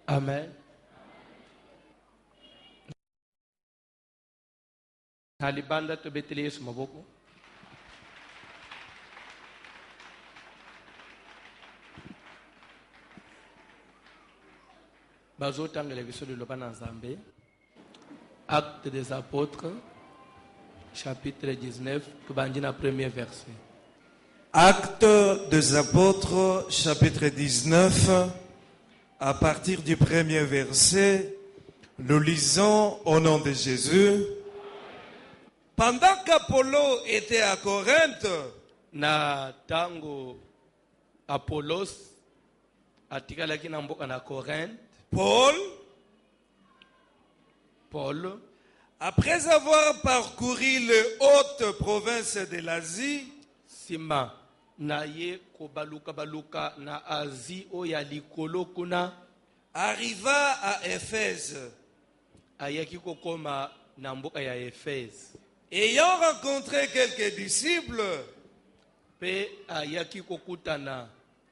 Amen. Halibanda to betele Yesu maboko. Bazotangela biso liloba na Nzambe. Actes des apôtres, chapitre 19, tubandi na premier verset. Actes des apôtres, chapitre 19, à partir du premier verset, nous lisons au nom de Jésus. Pendant qu'Apollo était à Corinthe, Na tango Apollos atikalaki na mboka na Corinthe, Paul, après avoir parcouru les hautes provinces de l'Asie, sima na ye kobaluka na Asie o ya likolo kuna, arriva à Éphèse. ayaki kokoma na mboka ya Éphèse. Ayant rencontré quelques disciples, Pe ayaki kokutana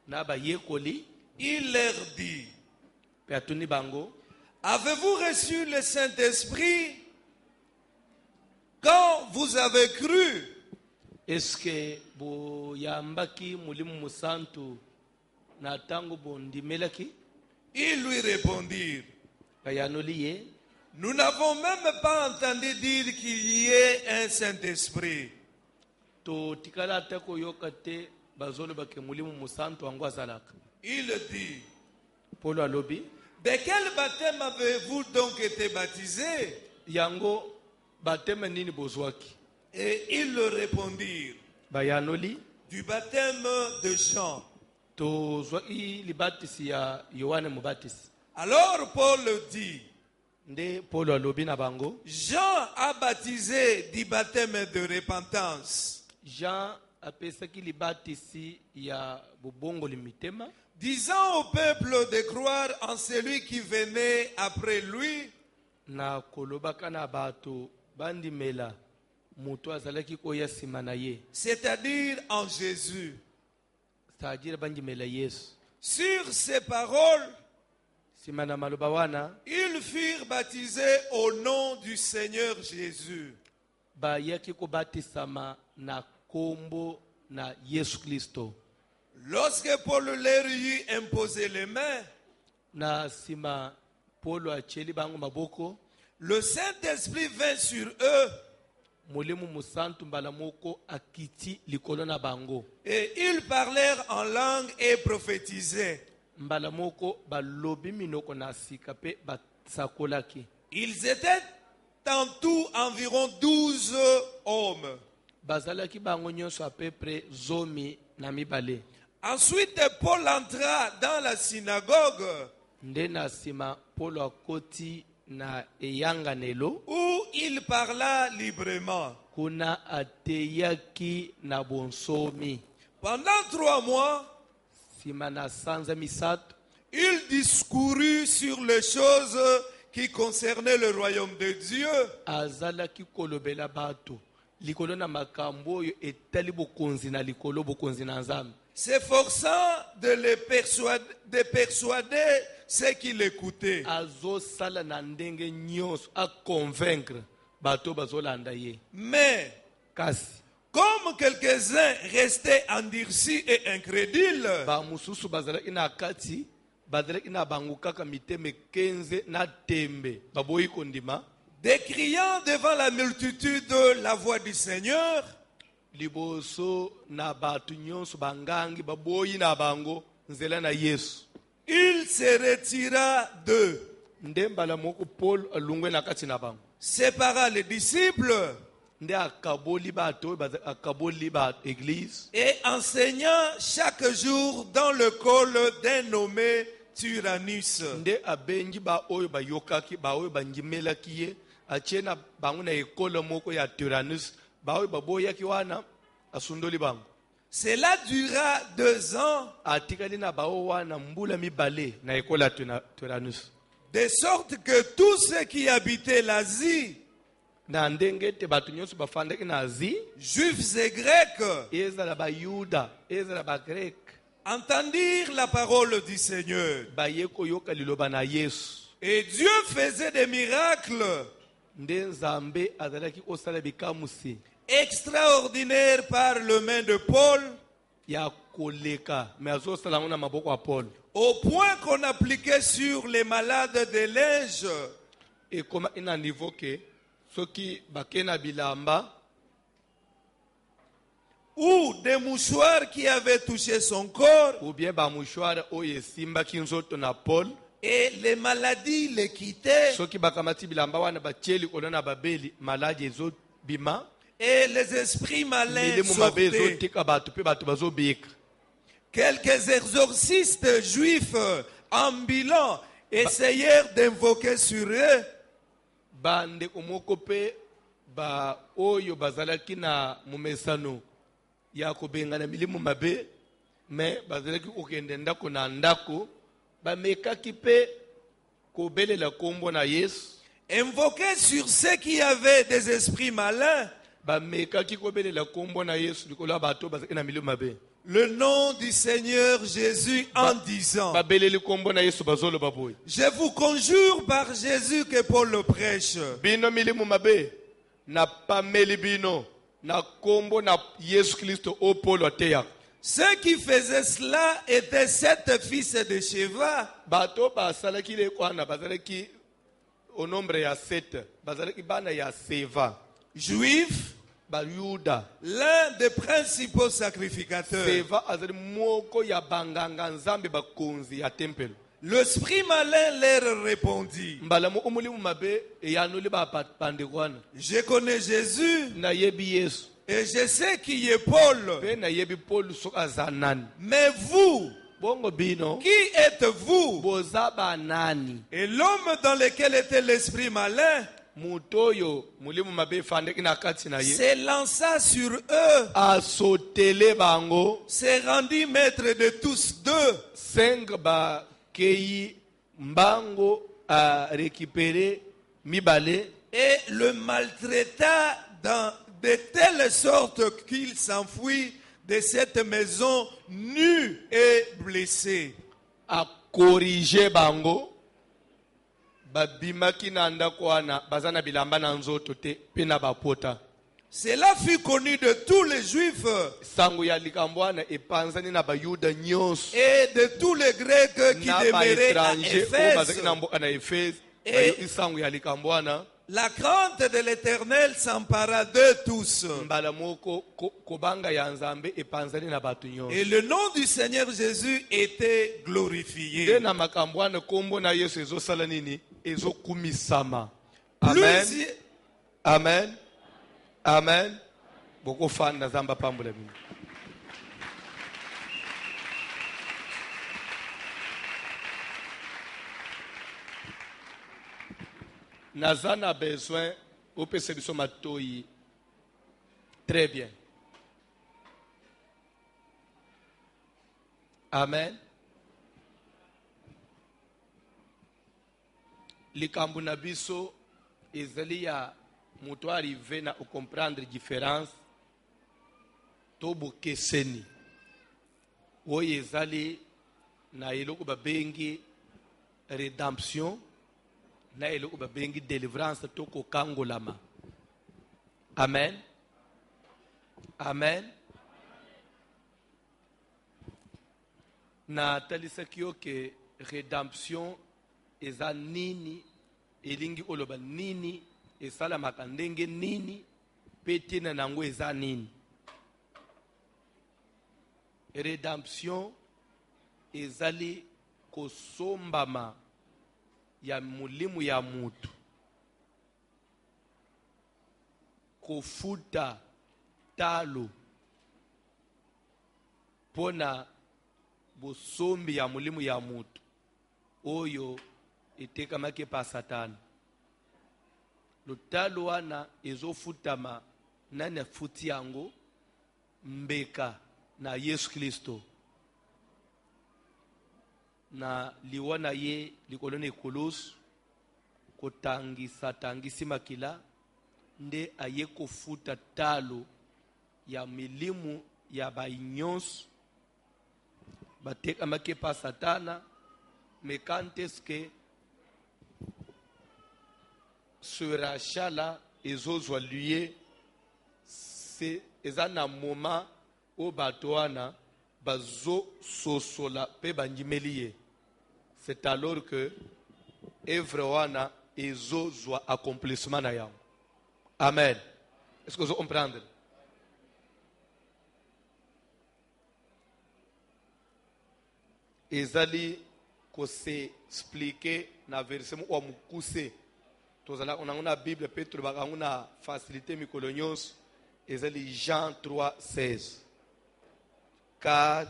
na bayekoli, il leur dit: pe atuni bango, avez-vous reçu le Saint-Esprit quand vous avez cru? eske boyambaki mulimu musantu na tango bondimelaki? Ils lui répondirent: Bayanoli ye, nous n'avons même pas entendu dire qu'il y ait un Saint-Esprit. to tikala ata koyoka te bazoloba ke mulimu musantu wango azalaka. Il dit: Paulo alobi, de quel baptême avez-vous donc été baptisés? yango bateme nini bozwaki? Et ils leur répondirent: Bayanoli, du baptême de Jean. tozwaki libatisi ya Yohane Mubatisi. Alors Paul dit: Nde Paulo alobi na bango, Jean a baptisé du baptême de repentance, Jean apesaki libatisi ya bobongoli mitema, disant au peuple de croire en celui qui venait après lui, na kolobaka na bato bandimela mutu azalaki koya nsima na ye, c'est-à-dire en Jésus. c'est-à-dire bandimela Yesu. Sur ces paroles, Nsima na maloba wana, ils furent baptisés au nom du Seigneur Jésus. bayaki kobatisama na kombo na Yesu Kristo. Lorsque Paul leur eut imposé les mains, Na nsima Paulo acheli bango maboko, le Saint-Esprit vint sur eux mulimu musantu mbala moko akiti likolo na bango. et ils parlèrent en langue et prophétisaient. Mbala moko balobi minoko na sika pe basakolaki. Ils étaient en tout environ 12 hommes. Bazalaki bango nyonso à peu près zomi na mibale. Ensuite, Paul entra dans la synagogue Nde na nsima Paulo akoti na eyanganelo, où il parla librement. kuna ateyaki na bonsomi. Pendant 3 mois, Nsima na sanza misato, il discourut sur les choses qui concernaient le royaume de Dieu, azalaki kolobela bato likolo na makambo oyo etali bokonzi na likolo bokonzi na Nzambe, s'efforçant de persuader ceux qui l'écoutaient. azosala na ndenge nyonso aconvaincre bato bazolanda ye. Mais Kasi comme quelques-uns restaient endurcis et incrédules, bamususu bazalaki na kati, bazalaki na bango kaka miteme 15 na tembe baboyi kondima, décriant devant la multitude la voix du Seigneur, liboso na bato nyonso bangangi baboyi na bango nzela na Yesu, il se retira d'eux, nde mbala moko Paul alungwe na kati na bango, sépara les disciples nde akaboli bato akaboli ba église, et enseignant chaque jour dans le col d'un nommé Tyrannus. nde abengi ba oyo bayokaki ba oyo bangimelaki ye atie na bango na ekolo moko ya Tyrannus, ba oyo baboyaki wana asundoli bango. Cela dura 2 ans, Atikali na bao wana mbula mibale na ekolo ya Tyrannus, de sorte que tous ceux qui habitaient l'Asie, na ndenge te bato nyonso bafandaki na Asie, juifs et grecs, ezala bayuda ezala bagrek, entendirent la parole du Seigneur. baye koyoka liloba na Yesu. Et Dieu faisait des miracles Nde Nzambe azalaki osala bikamusi extraordinaires par le main de Paul, ya koleka me azosala yango na maboko ya Paul. au point qu'on appliquait sur les malades des linges. Ekoma ina niveau ke soki bake na bilamba Ou des mouchoirs qui avaient touché son corps, ou bien bamushwara oyo esimbaki nzoto na Paul, et les maladies les quittaient, soki bakamati bilamba wana batie likolo na babeli maladi ezobima, et les esprits malins milimo mabe sortaient. ezotika bato mpe bato bazobika. Quelques exorcistes juifs ambulants essayèrent d'invoquer sur eux Bandeko moko mpe ba oyo bazalaki na momesano ya kobengana milimo mabe me bazalaki kokende ndako na ndako bamekaki mpe kobelela kombo na Yesu, invoquer sur ceux qui avaient des esprits malins bamekaki kobelela kombo na Yesu likolo ya bato bazalaki na milimo mabe, le nom du Seigneur Jésus en disant: babeleli kombo na Yesu bazoloba boye: je vous conjure par Jésus que Paul le prêche. bino milimo mabe na pameli bino na kombo na Yesu Kristo o Paulo ateyaka. Ceux qui faisaient cela étaient 7 fils de Sheva, Bato basalaki lekwana bazalaki au nombre ya 7, bazalaki bana ya Seva, juifs, bayuda. l'un des principaux sacrificateurs. Seva azali moko ya banganga nzambe bakonzi ya tempelo. L'esprit malin leur répondit: Mbala moko mulimu mabe eyanoli bandeko wana: je connais Jésus nayebi Yesu et je sais qui est Paul, mpe nayebi Paul soki aza nani. mais vous, Bongo bino qui êtes-vous? boza banani? Et l'homme dans lequel était l'esprit malin Mutu oyo mulimu mabe efandeki na kati na ye s'élança sur eux, asotele bango, se rendit maître de tous deux, 5 bakei mbango a récupéré mibale et le maltraita de telle sorte qu'il s'enfuit de cette maison nu et blessé. a corrigé bango, babimaki na ndako wana baza na bilamba na nzoto te mpe na bapota. Cela fut connu de tous les Juifs Sango ya likambo wana epanzani na bayuda nyonso et de tous les Grecs qui na demeuraient à baétranger oyo bazalaki Éphèse. na mboka na Efese. Et- Bayoki sango ya likambo wana, La crainte de l'Éternel s'empara d'eux tous. mbala moko kobanga ya Nzambe epanzani na bato nyonso. Et le nom du Seigneur Jésus était Nde glorifié. na makambo wana kombo na Yesu ezosala nini? Ezokumisama. Amen. Plusieurs- Amen. Amen. Bokofanda Nzambe apambola bino. Naza na besoin opesa biso matoi. Très bien. Amen. Likambo na biso ezali ya moto arrive na comprendre différence to bokeseni oyo ezali na eloko babengi rédemption na eloko babengi délivrance to kokangolama. Amen. Amen. Na talisaki yo ke rédemption eza nini, elingi oloba nini, esalamaka ndenge nini, pe tina nango eza nini. Rédemption ezali kosombama ya mulimu ya mutu, kofuta talo pona bosombi ya mulimu ya mutu oyo etekamaki pa Satana. Lotalo wana ezofutama nani afuti yango? Mbeka na Yesu Kristo. Na liwana ye likolone ekolosu tangisi makila nde aye kofuta talo ya milimu ya bainyonso batekamaki pa satana. Mais quand est-ce que ce rachat-là, ils osent lier, c'est un moment où batoana bazo sosola pe banjimeliye. C'est alors que evrewana ezo zwa accomplissement na yam. Amen. Est-ce que vous comprenez? Ezali ko se expliquer na verset mu mukuse. Tozala on a une Bible Petro ba una facilité mikolonyos. Ezali Jean 3:16. Car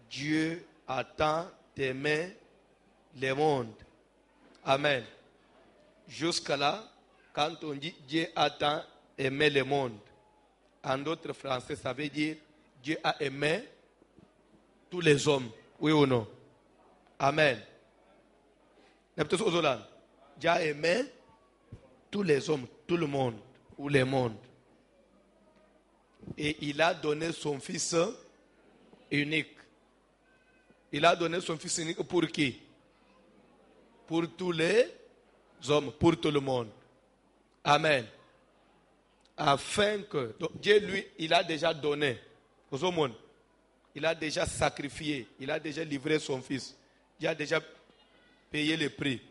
Dieu a tant aimé le monde. Amen. Jusqu'à là, quand on dit Dieu a tant aimé le monde, en d'autres français, ça veut dire Dieu a aimé tous les hommes. Oui ou non? Amen. Dieu a aimé tous les hommes, tout le monde, ou le monde. Et il a donné son fils unique. Il a donné son fils unique pour qui? Pour tous les hommes, pour tout le monde. Amen. Afin que donc Dieu, lui, il a déjà donné aux hommes. Il a déjà sacrifié. Il a déjà livré son fils. Il a déjà payé le prix.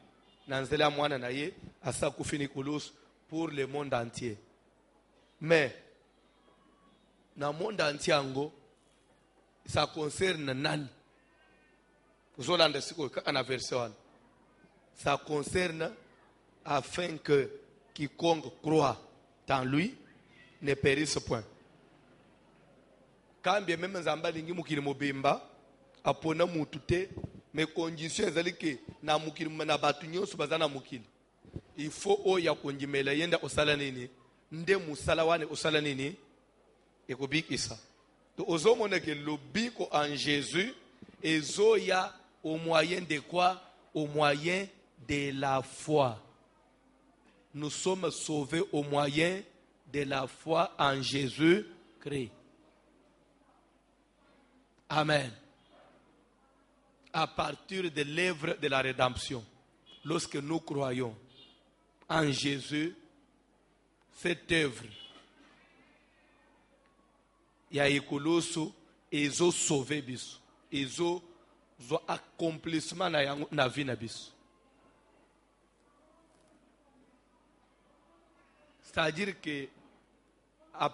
Pour le monde entier. Mais, dans le monde entier, ça concerne Nani. Ça concerne afin que quiconque croit en lui ne périsse point. Quand bien même Zamba lingi mukili mobimba apona mutute mais conditions ezali ke na mukili na batu nyonso bazana mukili. Il faut oya konjimela yenda osala nini nde musala wane osala nini ekobikisa. To ozomona ke lobiko en Jésus ezoya au moyen de quoi? Au moyen de la foi. Nous sommes sauvés au moyen de la foi en Jésus-Christ. Amen. À partir de l'œuvre de la rédemption, lorsque nous croyons en Jésus, cette œuvre, il y a ekoloso ezo sauvé biso, ezo zo accomplissement na vie na biso. C'est-à-dire que à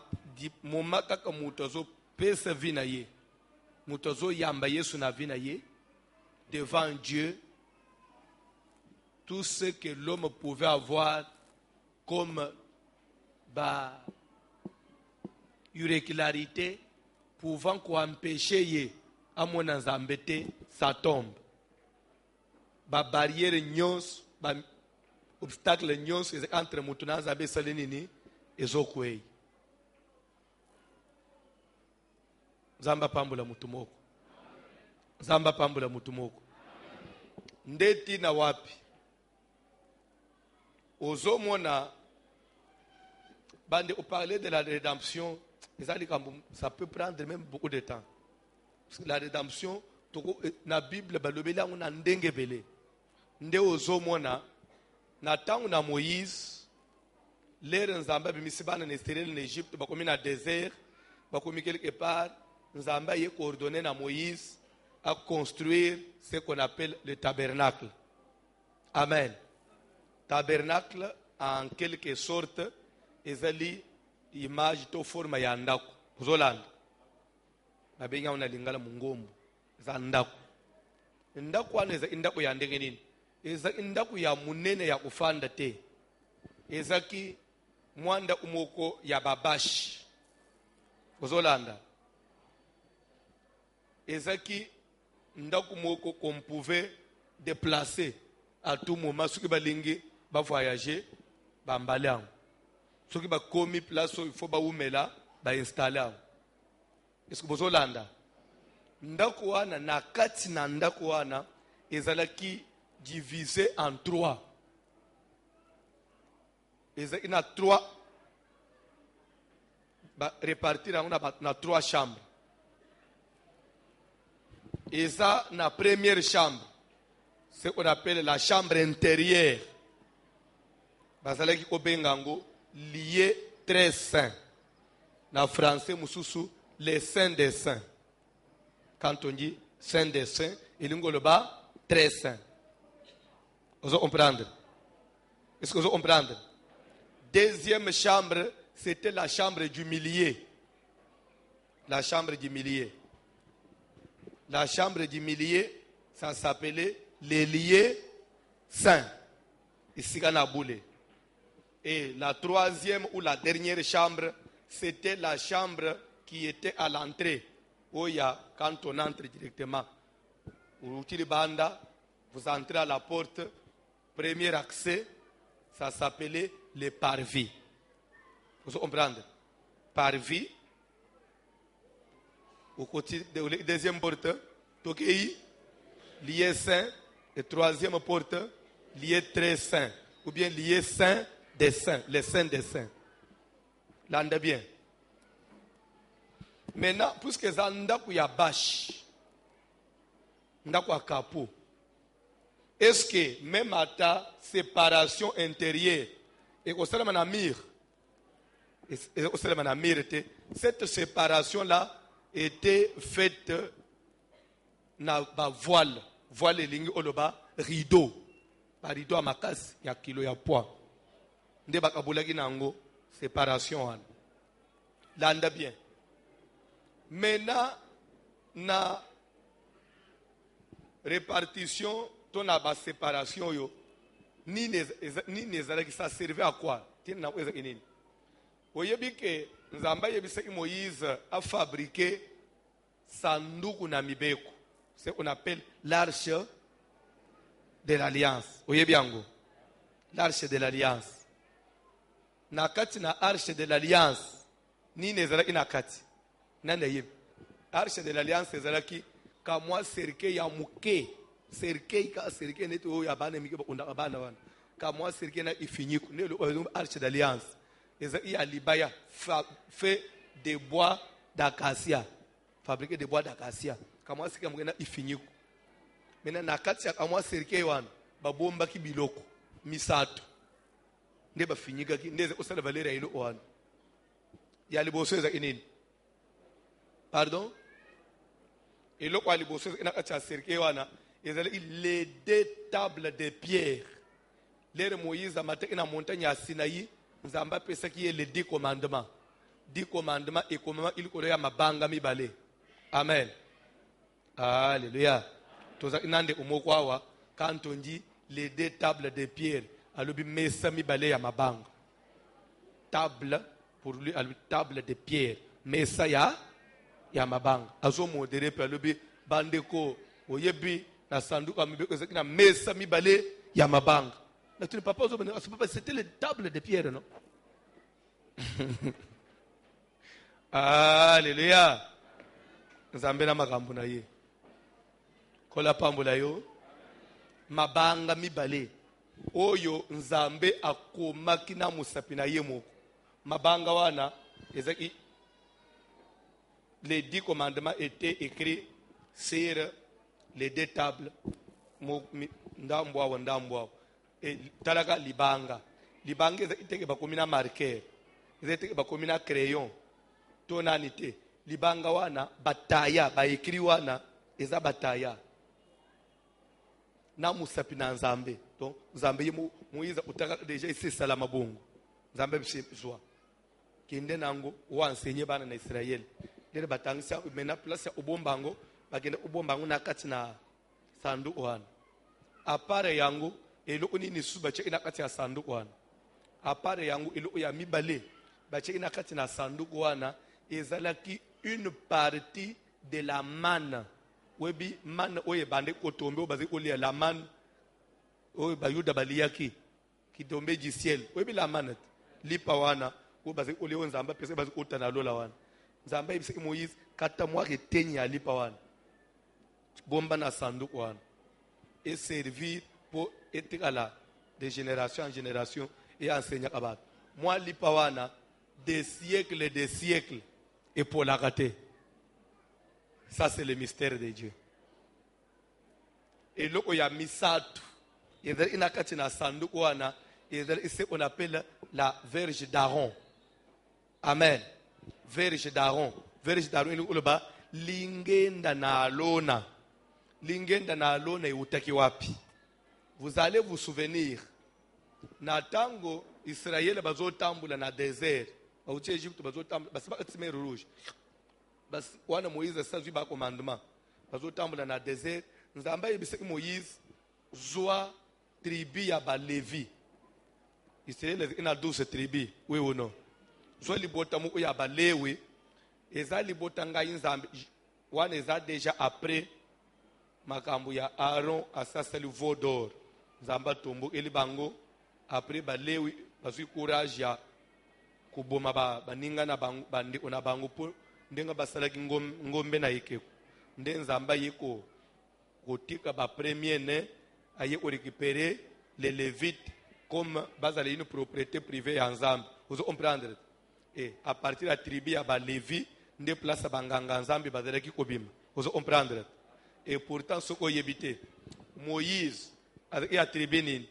moment kaka mutazo pesa vie na ye, mutazo yamba Yesu na vie na ye, devant Dieu, tout ce que l'homme pouvait avoir comme irrégularité pouvant empêcher à mon embêter, ça tombe. Barrière nyons, obstacle nyons entre mutuna zabe salenini ezokwei. Zamba pambula mutumoko. Zamba pambula mutumoko. Ndeti na wapi? Ozomona bande au parler de la rédemption, ça peut prendre même beaucoup de temps. Parce que la rédemption, na Bible balobela una ndenge bele. Nde ozomona na tangu na Moïse, l'air nzamba bimisibana n'Israël en Égypte, bakomi na désert, bakomi quelque part, nzamba y coordonné na Moïse à construire ce qu'on appelle le tabernacle. Amen. Tabernacle, en quelque sorte, ezali image to forma ya ndako. Zolanda. Babenga una lingala mungombo. Za ndako. Ndako aneza indako ya ndenge nini? Eza indako ya munene ya kufanda te. Ezaki mwanda umoko ya babashi. Zolanda. Ezaki ndako moko qu'on pouvait déplacer à tout moment. Ceux qui balingi ba voyager, ba mbala. Ceux qui ba komi place il faut ba umela, ba installer. Est-ce que vous Zolanda? Ndako wana na kati na ndako wana ezalaki divisé en trois. Il y a trois répartis dans trois chambres. Et ça, la première chambre, ce qu'on appelle la chambre intérieure. Basalaki Obengango, lié très saint. En français, Moussousou, les saints des saints. Quand on dit saint des saints, il y a très saint. Vous comprenez? Est-ce que vous comprenez? Deuxième chambre, c'était la chambre du milieu. La chambre du milieu. La chambre du milieu, ça s'appelait les lieux saints. Ici, on a boulé. Et la troisième ou la dernière chambre, c'était la chambre qui était à l'entrée. Où il y a, quand on entre directement, vous entrez à la porte, premier accès, ça s'appelait les parvis. Vous comprenez? Parvis. Au côté de la deuxième porte, Tokei, lié saint, et troisième porte, lié très saint, ou bien lié saint des saints, les saints des saints. L'anda bien. Maintenant, puisque zanda kuya bash, ndakwa kapo, est-ce que même à ta séparation intérieure, et au sein de la mire, cette séparation-là était faite na ba voile lingi oloba rideau, par rideau à makas, il y a kilo ya poids. Nde bakabulaki nango séparation. L'anda bien. Maintenant, na répartition, ton a séparation yo, ni nezalaki ça servait à quoi? Tina weza inini. Oyebi ke Nzamba yebisa Moïse a fabriqué sanduku na mibeko. C'est ce qu'on appelle l'arche de l'alliance. Oyebi yango. L'arche de l'alliance. Nakati na arche de l'alliance. Ni nezalaki nakati. Nanda yebi. Arche de l'alliance ezalaki kamwa serke ya muke. Serke ka serke neto ya bana mike bakunda bana wana. Kamwa serke na ifinyiku. Ne arche d'alliance. Il y a Libaya fait des bois d'acacia. Fabriquer des bois d'acacia. Kamwa serke mugena ifinyiku. Maintenant nakati ya kamwa serke wana babomba ki biloko misato. Nde bafinyika ki ndeze osala valera ilo wana. Ya liboso eza inini. Pardon? Et le quoi liboso inakati ya serke wana ezali les deux tables de pierre. L'ère Moïse a maté na montagne ya Sinaï, Nzamba pesa ki les 10 commandements. 10 commandements et commandements il koya mabanga mibale. Amen. Alléluia. Toza inande umokwawa quand on dit les deux tables de pierre, alobi mesa mibale ya mabanga. Table pour lui table de pierre, mesa ya mabanga. Azo modéré pe alobi bandeko oyebi na sanduka mibeko zekina mesa mibale ya mabanga. Mais tu ne peux pas c'était les tables de pierre, non? Alléluia. Nzambe na makambo na ye. Kola pambola yo. Mabanga mibale. Oyo Nzambe akomaki na musapi na ye moko. Mabanga wana ezaki les 10 commandements étaient écrits sur les deux tables. Ndambwa. Et talaga libanga ezaki bakomina marqueur ezaki bakomina crayon tonanité libanga wana bataya baekri wana eza bataya na musapi na Nzambe. Donc Nzambe ye Moïse utaka déjà ici salama bongo Nzambe biswa kende nango wa enseigner bana na Israël lele batangisa mena place ya obombango bakende obombango na kati na sandu wana apare yango elo onini suba che ina kati ya sanduku wana apare yangu elo ya mibale ba che ina kati na sanduku wana ezalaki une partie de la manne webi manne oye bande kotombe obazi olia la manne oye bayuda baliyaki qui tombait du ciel webi la manne lipa wana obazi olia Nzamba pese bazi otana lola wana Nzamba ibise Moïse kata mwa retenya ya lipa wana bomba na sanduku wana et servir pour être de génération en génération et enseigner à battre. Moi, lipawana, des siècles et pour la rater. Ça, c'est le mystère de Dieu. eloko ya misatu ezali ina kati na sanduku wana ezali ise on appelle la verge d'Aaron. Amen. Verge d'Aaron. Verge d'Aaron ili uloba lingenda na alona. Lingenda na alona iutaki wapi? Vous allez vous souvenir na tango Israël bazotambula na désert. Bauti Egypte bazotambula basiba tsime rouge. Bas wana Moïse sazwi ba commandement. Bazotambula na désert. Nzamba yebise Moïse zwa tribu ya ba Levi. Israël ina 12 tribu, oui ou non? Zwa libota muko ya ba Lewi. Eza libota ngai nzambe wana eza déjà après makambo ya Aaron asasali veau d'or. Nzamba tombo eli bango après ba Lewi bazwi courage ya kuboma baninga na bandi ona bango po ndenga basalaki ngombe na yeke nde nzamba yeko kotika ba premier ne aye ko récupérer les lévites comme bazali une propriété privée ya nzambe. Vous comprendre? Et à partir de la tribu ya ba Levi nde place banganga nzambe bazalaki kobima. Vous comprendre? Et pourtant ce ko yebite Moïse avec ya tribu nini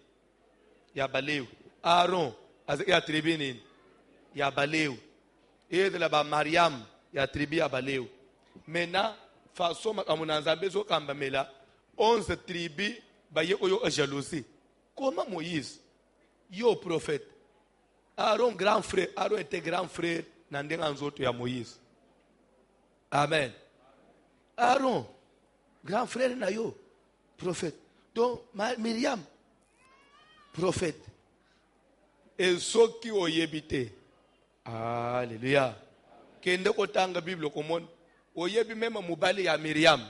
ya ba Lewi, Aaron avec ya tribu nini ya ba Lewi, et de la ba Mariam ya tribu ya ba Lewi. Maintenant façon makamuna nzambe zo kamba mela 11 tribus baye oyo jalousie. Comment Moïse yo prophète Aaron grand frère, Aaron était grand frère nandenga nzoto ya Moïse. Amen. Aaron grand frère na yo prophète. Donc Myriam prophète. Et ceux qui ont yébité. Alléluia. Kende kotanga Bible komon. Oyebi même mubali ya Myriam.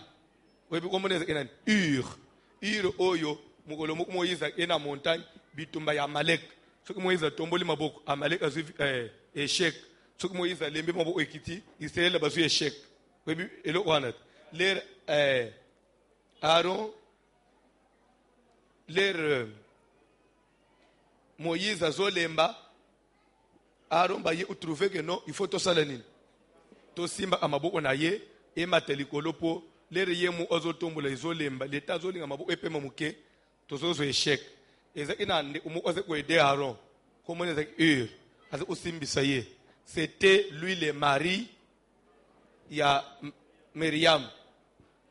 Oyebi komone enan Ur oyo mukolo Moïse ena montagne bitumba ya Amalek. Soki Moïse tomboli maboko Amalek azu échec. Soki Moïse lembe maboko ekiti Israël bazu échec. Oyebi eloko wana. L'air Aaron l'air Moïse azolemba Aaron ba ye trouver que non il faut to salanine to simba amaboko na ye e matelikolo po l'air ye mu azotombola izolemba leta azolinga maboko epema muke to zozo échec ezaki na ndi umu oze ko aider Aaron comment ezaki aze usimbisa ye c'était lui le mari ya Myriam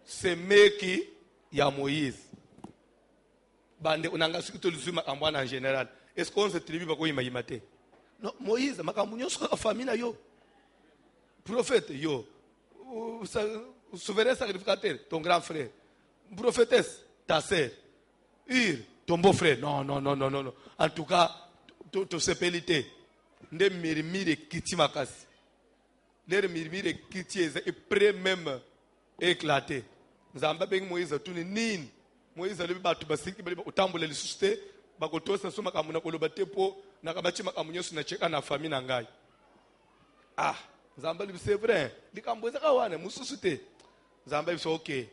c'est meki ya Moïse bande unanga sikito luzuma ambwana en général. Est-ce qu'on se tribu bako imate? Non, Moïse makambu nyonso ka famille na yo. Prophète yo. Souverain sacrificateur, ton grand frère. Prophétesse, ta sœur. Ton beau-frère. Non. En tout cas, to sepelité. Nde mirmire kiti makasi. Les mirmire kiti est prêt même éclater. Nzamba beng Moïse tuni nini. Moïse alibi batu basiki bali utambule lisuste bakotosa soma kamuna koloba tepo na kabachi makamunyosu na cheka na famille na ngai. Nzamba libi c'est vrai. Likamboza kawana mususute. Nzamba libi so okay.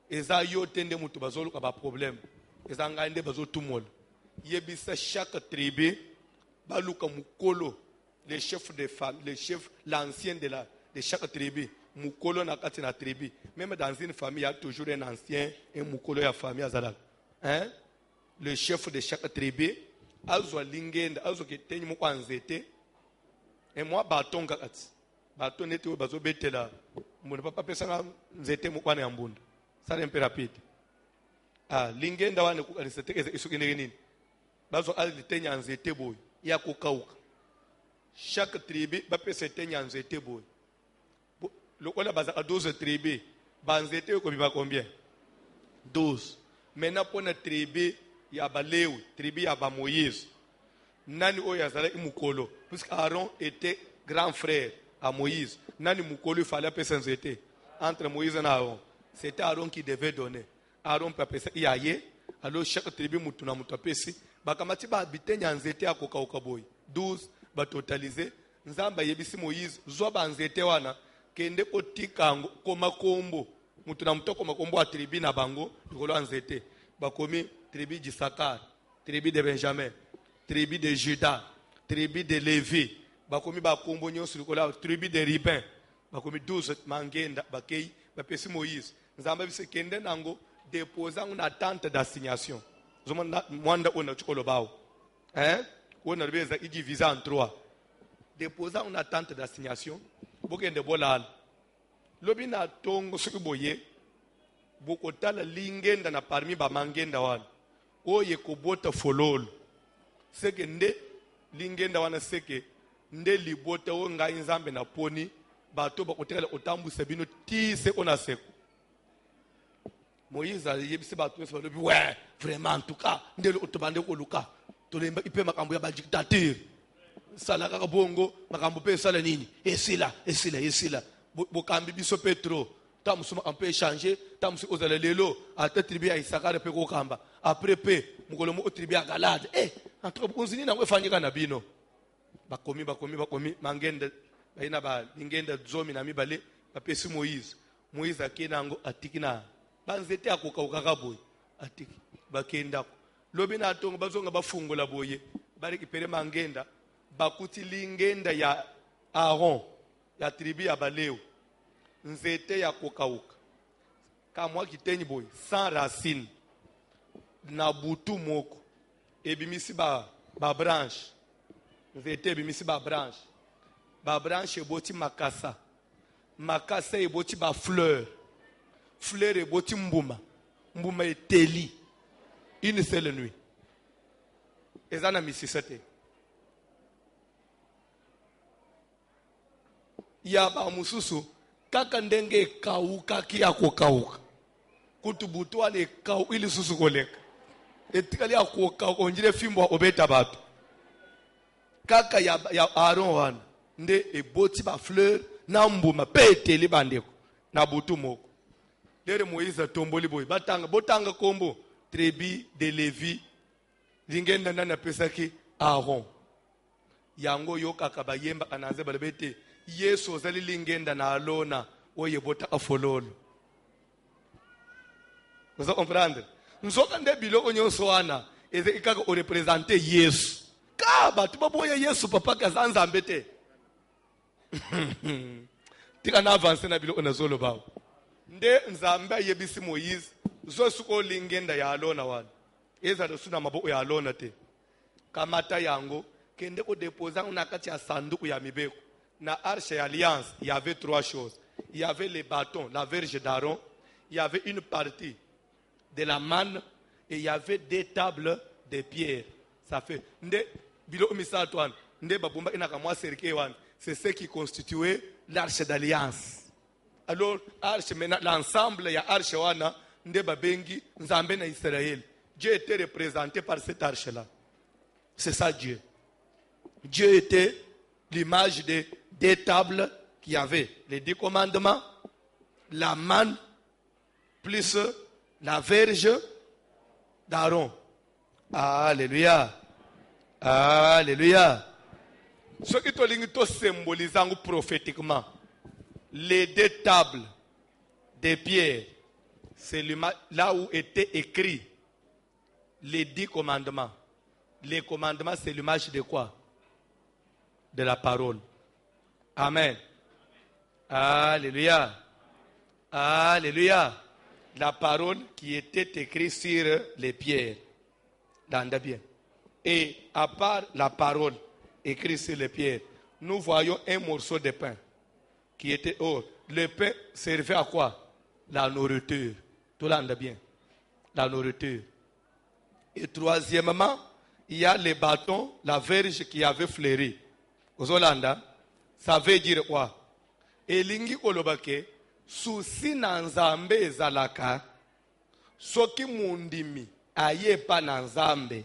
Eza yo tende mutu bazolo ka ba problème. Eza ngai nde bazotumol. Yebisa chaque tribu baluka mukolo les chefs de famille, les chefs l'ancien de chaque tribu. Mukolo na kati na tribu. Même dans une famille, il y a toujours un ancien et mukolo ya famille azala. Hein? Le chef de chaque tribu, azo lingenda, azo ketenyi moko anzete. Et moi baton kakati. Baton nete we bazo betela. Mona papa pesa nzete moko na mbunda. Ça un peu rapide. Lingenda wane ku alisete isukinde nini? Bazo alitenyi anzete boy. Ya kokauka. Chaque tribu ba pesa tenyi anzete boy. Le on a basé à 12 tribus. Banzete ko combien? 12. Maintenant pour notre tribu, il y a Balewi, tribu il y a Moïse. Nani o yazala imukolo. Puisque Aaron était grand frère à Moïse. Nani mukolo il fallait passer nzete entre Moïse et Aaron. C'était Aaron qui devait donner. Aaron peut passer yaye. Alors chaque tribu mutuna mutapesi. Bakamati ba bitenya nzete akoka okaboy. 12 ba totaliser. Nzamba yebisi Moïse zo ba nzete wana. Kende kotikango koma kombo mutu na mutoko makombo a tribu na bango likolo anzete bakomi tribu d'Issachar, tribu de Benjamin, tribu de Juda, tribu de Lévi bakomi bakombo nyonso likolo tribu de Ruben bakomi 12 mangenda bakei bapesi Moïse nzamba bise kende nango déposant une attente d'assignation. Mwanda on a chukolo bao. Hein? On a besoin de visa en 3. Déposant une attente d'assignation. Bokende bolal. Lobina tongo sukuboye. Bokotala lingenda na parmi ba mangenda wan. Oye kobota folol. Seke nde lingenda wana seke nde libota o nga inzambe na poni bato bakotela otambu sebino ti se ona seko. Moïse a dit ouais, vraiment en tout cas, ndelo otobande ko luka. Tolemba ipe makambo ya ba dictateur. Sala ka bongo makambo pe sala nini? Esila. Bokambi biso Petro. Tamusuma un peu échanger, tamusu ozala lelo, ata tribu ya Isakara pe ko kamba. Après pe mukolo mo tribu ya Galade. Entre bonzini na wefanyika na bino. Bakomi mangenda baina ba lingenda zomi na mibale bapesi Moïse. Moïse akenango atikina. Banzete akoka kaboy atiki bakenda lobi na tongo bazonga bafungola boye bari kipere mangenda bakuti lingenda ya Aaron ya tribu ya Baleo nzete ya kokauka kamwa kitenyi boy sans racine na butu moko ebimisi ba branche nzete ebimisi ba branche eboti makasa eboti ba fleur eboti mbuma eteli une seule nuit ezana misisete ya ba mususu kaka ndenge kauka kia kokauka kutubutu ale kau ili susu koleka etikali akoka onjire fimbo obeta bato kaka ya Aaron wana nde eboti ba fleur na mbuma pe eteli bandeko na butu moko. Dere Moïse tomboli boy botanga kombo tribu de Lévi lingenda nana pesaki Aaron yango yoka kabayemba ananze balabete Yesu ozali lingenda na alona oye bota afololo. Vous comprenez? Nzoka nde biloko nyonso wana eze ikaka o représenter Yesu ka batu baboya Yesu papa kazanza mbete tika na avancer na biloko na zolo bawo. Nde nzambe yebisi Moïse zosuko lingenda ya alona wana eza dosuna mabo ya alona te kamata yango kende ko déposer na kati ya sanduku ya mibeko na arche ya alliance. Il y avait 3 choses. Il y avait les bâtons, la verge d'Aaron, il y avait une partie de la manne et il y avait 2 tables de pierre. Ça fait nde bilo misato wana nde babumba inaka mwa serike wana c'est ce qui constituait l'arche d'alliance. Alors, l'ensemble, il y a arche wana, ndeba bengi, nzambe na Israël. Dieu était représenté par cette arche-là. C'est ça Dieu. Dieu était l'image des 2 tables qu'il y avait. Les 10 commandements, la manne, plus la verge d'Aaron. Alléluia. Alléluia. Ce qui est symbolisant prophétiquement. Les 2 tables de pierre, c'est là où étaient écrits les 10 commandements. Les commandements, c'est l'image de quoi? De la parole. Amen. Alléluia. Alléluia. La parole qui était écrite sur les pierres. D'entendez bien. Et à part la parole écrite sur les pierres, nous voyons un morceau de pain qui était or. Le pain servait à quoi? La nourriture. Tout le monde bien. La nourriture. Et troisièmement, il y a les bâtons, la verge qui avait fleuri. Aux Hollandais, ça veut dire quoi? Et lingi kolobake, susi nanzambe zalaka, soki mundimi aye pa nanzambe.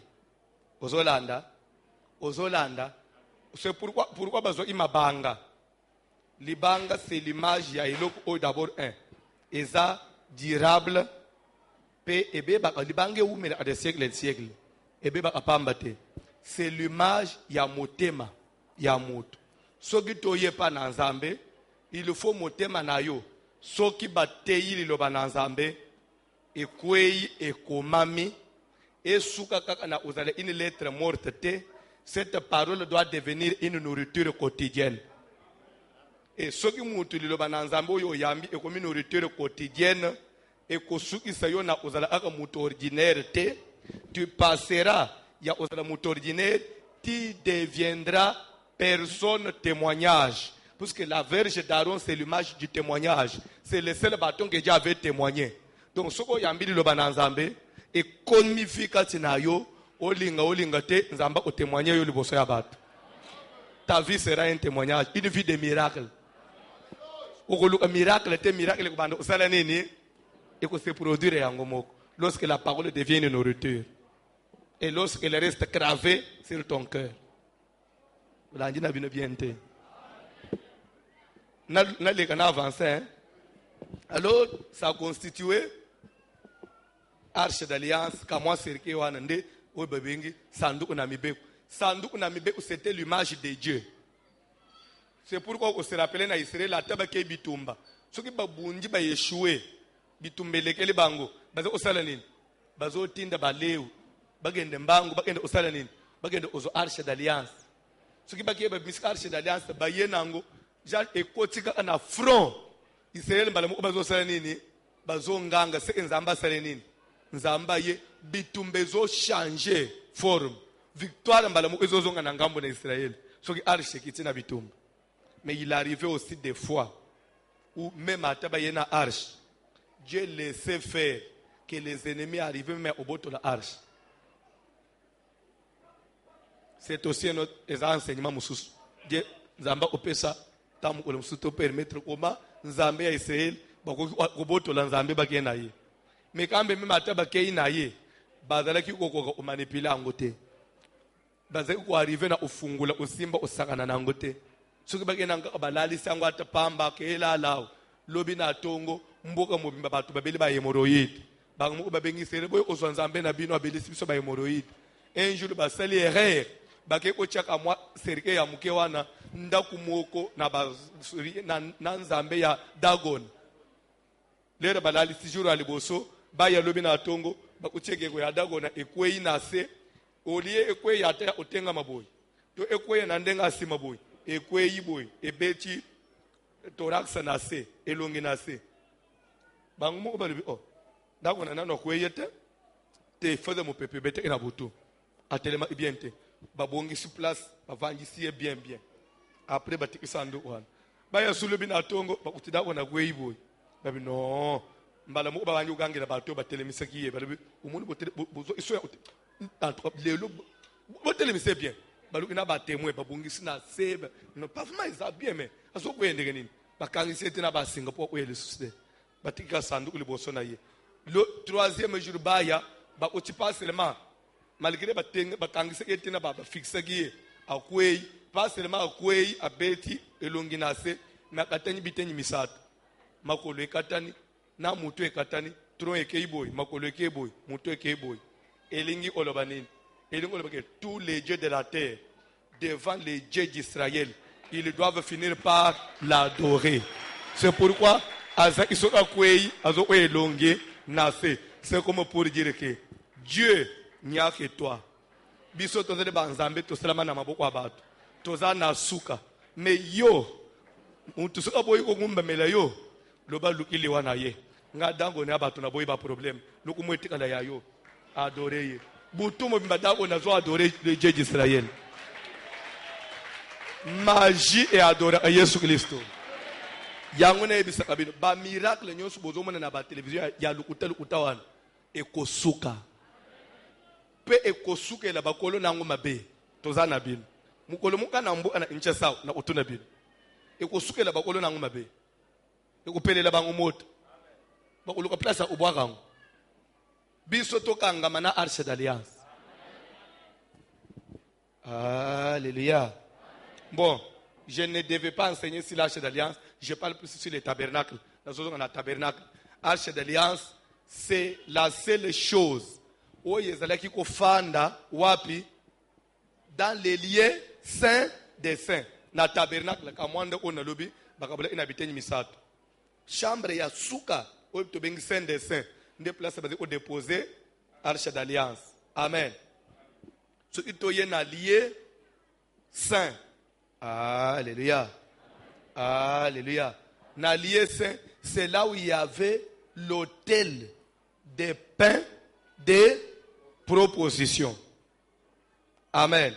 Aux Hollandais, c'est pourquoi bazo imabanga. Libanga, c'est l'image, il y a d'abord un. Et ça, durable, c'est l'image, il y a motema, il y a moto. Soki toye pa nanzambe, il faut motema na yo. Soki bateyi liloba nanzambe, et kwei, et komami, et souka kaka na uzale une lettre morte te, cette parole doit devenir une nourriture quotidienne. Et ce qui m'a dit, c'est que yambi est comme une nourriture quotidienne ekosukisa yo na ozala aka moto ordinaire te. Tu passeras ya ozala moto ordinaire, tu deviendras personne témoignage. Parce que la verge d'Aaron, c'est l'image du témoignage. C'est le seul bâton que Dieu avait témoigné. Donc, ce qu'on y a mis le bananzambe, et konmifika tinayo, olinga te, nzamba o témoigner yo liboso ya bato. Ta vie sera un témoignage, une vie de miracle. Un miracle, te miracle, ko sala nini, et que se produire yango moko. Lorsque la parole devient une nourriture. Et lorsqu'elle reste gravée sur ton cœur. Vous l'avez dit, bien te. On a avancé. Alors, ça a constitué arche d'alliance. Quand moi, c'est que Wanande, Obebengi, Sandouk Namibe. Sandouk Namibe, c'était l'image de Dieu. C'est pourquoi on se rappelle dans Israël, la tabake bitumba. Ce qui va bundi va échouer. Bitumbele kele bango. Bazo osalanin. Bazo tinda baleu. Bagende mbango, bagende osalanin. Bagende ozo arche d'alliance. Ce qui va qui est arche d'alliance, bayenango. Jean ekotika na front Israël mbalamu bazo sala nini bazo nganga se nzamba sala nini nzamba ye bitumbezo changer forme victoire mbalamu ezozonga na ngambo na Israël soki arche kitina bitumba. Mais il arrivait aussi des fois où même à tabayena arche Dieu laissait faire que les ennemis arrivaient même au bout de la arche. C'est aussi un autre enseignement mususu Dieu nzamba opesa tamu ole musuto permettre koma nzambe ya Israël bakoboto la nzambe bakena ye mais kambe même ata bakena ye bazalaki kokoka o manipuler angote bazaki ko arriver na ufungula usimba usakana na angote soki bakena balali sango ata pamba kela lao lobi na tongo mboka mobimba batu babeli ba hémorroïde bango babengisere boy ozwa nzambe na bino abelisi biso ba hémorroïde un jour basali erreur bake ochaka mwa serike ya muke wana ndaku moko na nzambe ya Dagon lera balali sijuru aliboso baya lobi na tongo bakucheke ko ya Dagon ekwei na se olie ekwei ya ta otenga maboy to ekwei na ndenga si maboy ekwei boy ebeti thorax na se elongi na se bangu moko balibi Dagon na no kweyete te faze mo pepe bete na butu atelema bien te babongi sur place bavangisi bien après batiki sandu wana baya sulubi na tongo bakutida ona gweiboy babi no mbala mo babanyu gangira bato batelemisa kiye babi umuntu bozo iso lelo batelemisa bien baluki na batemwe babongisi na sebe no pafuma isa bien mais azokwendeke nini bakangisi etina basinga po kwele susde batika sandu liboso na ye le troisième jour baya ba uchipa seulement malgré bakangisa etina baba fixa kiye akwei pas seulement akwei abeti elongi na se na katani bitenyi misato makolo ekatani na mutu ekatani tron ekeiboy makolo ekeiboy mutu ekeiboy elingi olobanini elingi olobake tous les dieux de la terre devant les dieux d'Israël ils doivent finir par l'adorer. C'est pourquoi azaki so akwei azo elongi na se c'est comme pour dire que Dieu n'y que toi biso tozele banzambe tosalama na maboko ya bato toza na suka me yo mutu suka boyi ko ngumbamela yo loba lukili wana ye nga dango ne abato na boyi ba problème lukumwetikala ya yo adorer ye butumo bimbadako na zo adorer le Dieu d'Israël. Magie et adorer Yesu Kristo yango na ebisa kabino ba miracle nyoso bozomona na ba télévision ya lukuta wana ekosuka pe ekosukela bakolo nango mabe toza na bino mukolo muka na mbu ana incha sawa na utuna bino ekosukela bakolo nango mabe ekupelela bango moto bakolo ka place obwakango biso tokanga mana arche d'alliance. Alléluia. Bon, je ne devais pas enseigner sur l'arche d'alliance, je parle plus sur les tabernacles. Nous sommes dans le tabernacle. Arche d'alliance, c'est la seule chose où il y a qui fanda wapi dans les lieux saints des saints. Na tabernacle kamwanda ona lobi bakabula inabiteni misato. Chambre ya suka où to bengi saint des saints. Nde place baze ko déposer arche d'alliance. Amen. So ito ye na lieu saint. Alléluia. Alléluia. Na lieu saint, c'est là où il y avait l'autel des pains de proposition. Amen.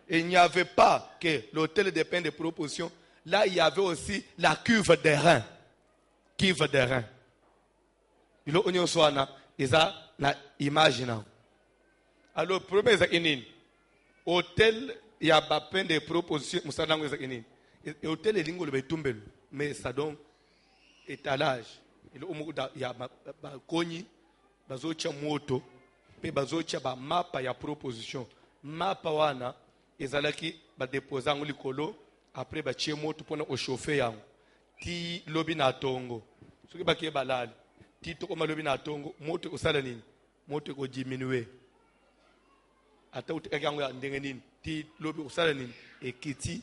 Et il n'y avait pas que l'autel des pains de proposition. Là, il y avait aussi la cuve des reins. Cuve des reins. Il y a une image. Alors, premier, c'est hôtel, il y a un pain de proposition. Hôtel, il y a un mais ça donne étalage. Il y a un cogni, bazocha moto, pe bazocha ba mapa ya proposition. Mapa wana ezalaki ba déposer ngoli kolo après ba tie moto pona o chauffer yango. Ti lobi na tongo. Soki ba ke balali. Ti to koma lobi na tongo, moto osala nini? Moto ko diminuer. Ata utekaki yango ya ndenge nini? Ti lobi osala nini? Ekiti.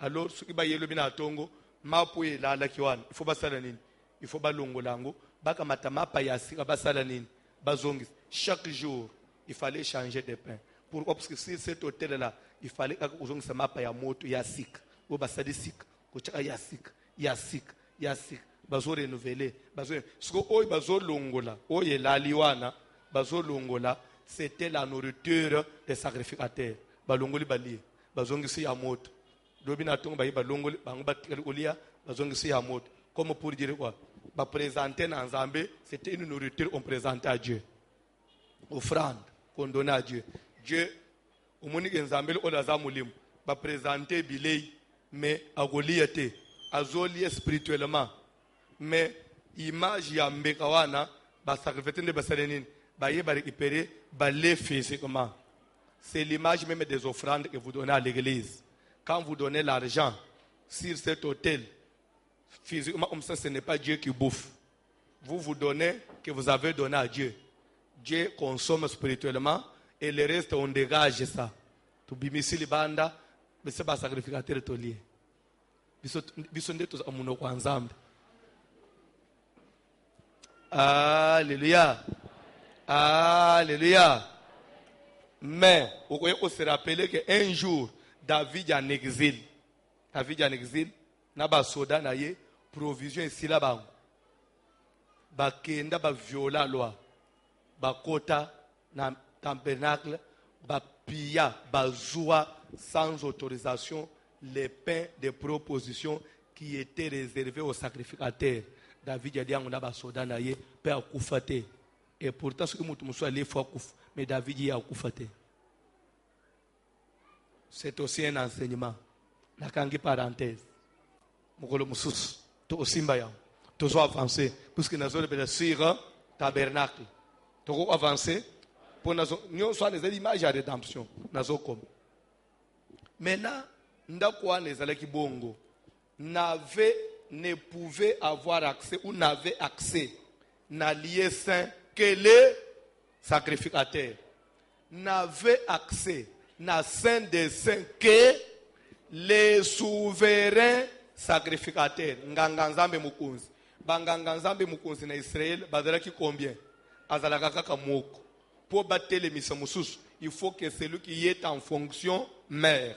Alors soki ba ye lobi na tongo, mapo elala ki wana. Il faut basala nini? Il faut balongolango. Baka matamapa ya sika basala nini? Bazongis. Chaque jour, il fallait changer de pain. Pourquoi? Parce que sur cet hôtel-là, il fallait que vous ayez mapa ya moto ya sik. Ou basadi sik. Kochaka ya sik. Ya sik. Ya sik. Bazo renouveler. Bazo. Ce que oy bazo longola. Oy laliwana. Bazo longola. C'était la nourriture des sacrificateurs. Balongoli bali. Bazongisi ya moto. Lobi na tongo bayi balongoli. Bango batikali olia. Bazongisi ya moto. Comme pour dire quoi? Bah, présenter dans Zambé, c'était une nourriture qu'on présentait à Dieu. Offrande qu'on donnait à Dieu. Dieu, au monde qui Zambé, on a zamulim, bah présenter bilei, mais à Goliath, à Zoli spirituellement, mais image ya mbekawana, bah sacrifier de basalenine, bah y va récupérer, bah les physiquement. C'est l'image même des offrandes que vous donnez à l'église. Quand vous donnez l'argent sur cet hôtel, physiquement, comme ça, ce n'est pas Dieu qui bouffe. Vous vous donnez que vous avez donné à Dieu. Dieu consomme spirituellement et le reste, on dégage ça. Tu bimisi li banda, mais c'est pas sacrificateur tolier. Bisonde tous amuno kwa nzambe. Alléluia. Alléluia. Mais, vous pouvez se rappeler qu'un jour, David est en exil. David est en exil. Naba soda na ye provision ici là bas bakenda ba viola loi bakota na tabernacle ba pilla bazua sans autorisation les pains de proposition qui étaient réservés aux sacrificateurs. David a dit on a ba soda na ye pe akufate et pourtant ce que mutu muso aller faut akuf mais David y a akufate. C'est aussi un enseignement. La kangi parenthèse. Mokolo mususu to osimba ya to zo avancer puisque nazo le sur tabernacle to avancer pour nazo nyo soit les images de rédemption nazo comme maintenant ndako wana ezalaki bongo ne pouvait avoir accès ou n'avait accès na lieu saint que les sacrificateurs n'avait accès na saint des saints que les souverains sacrificateur nganga nzambe mukunzi banganga nzambe mukunzi na Israël bazalaki combien azalaka kaka moko pour battre les missions mususu il faut que celui qui est en fonction meure.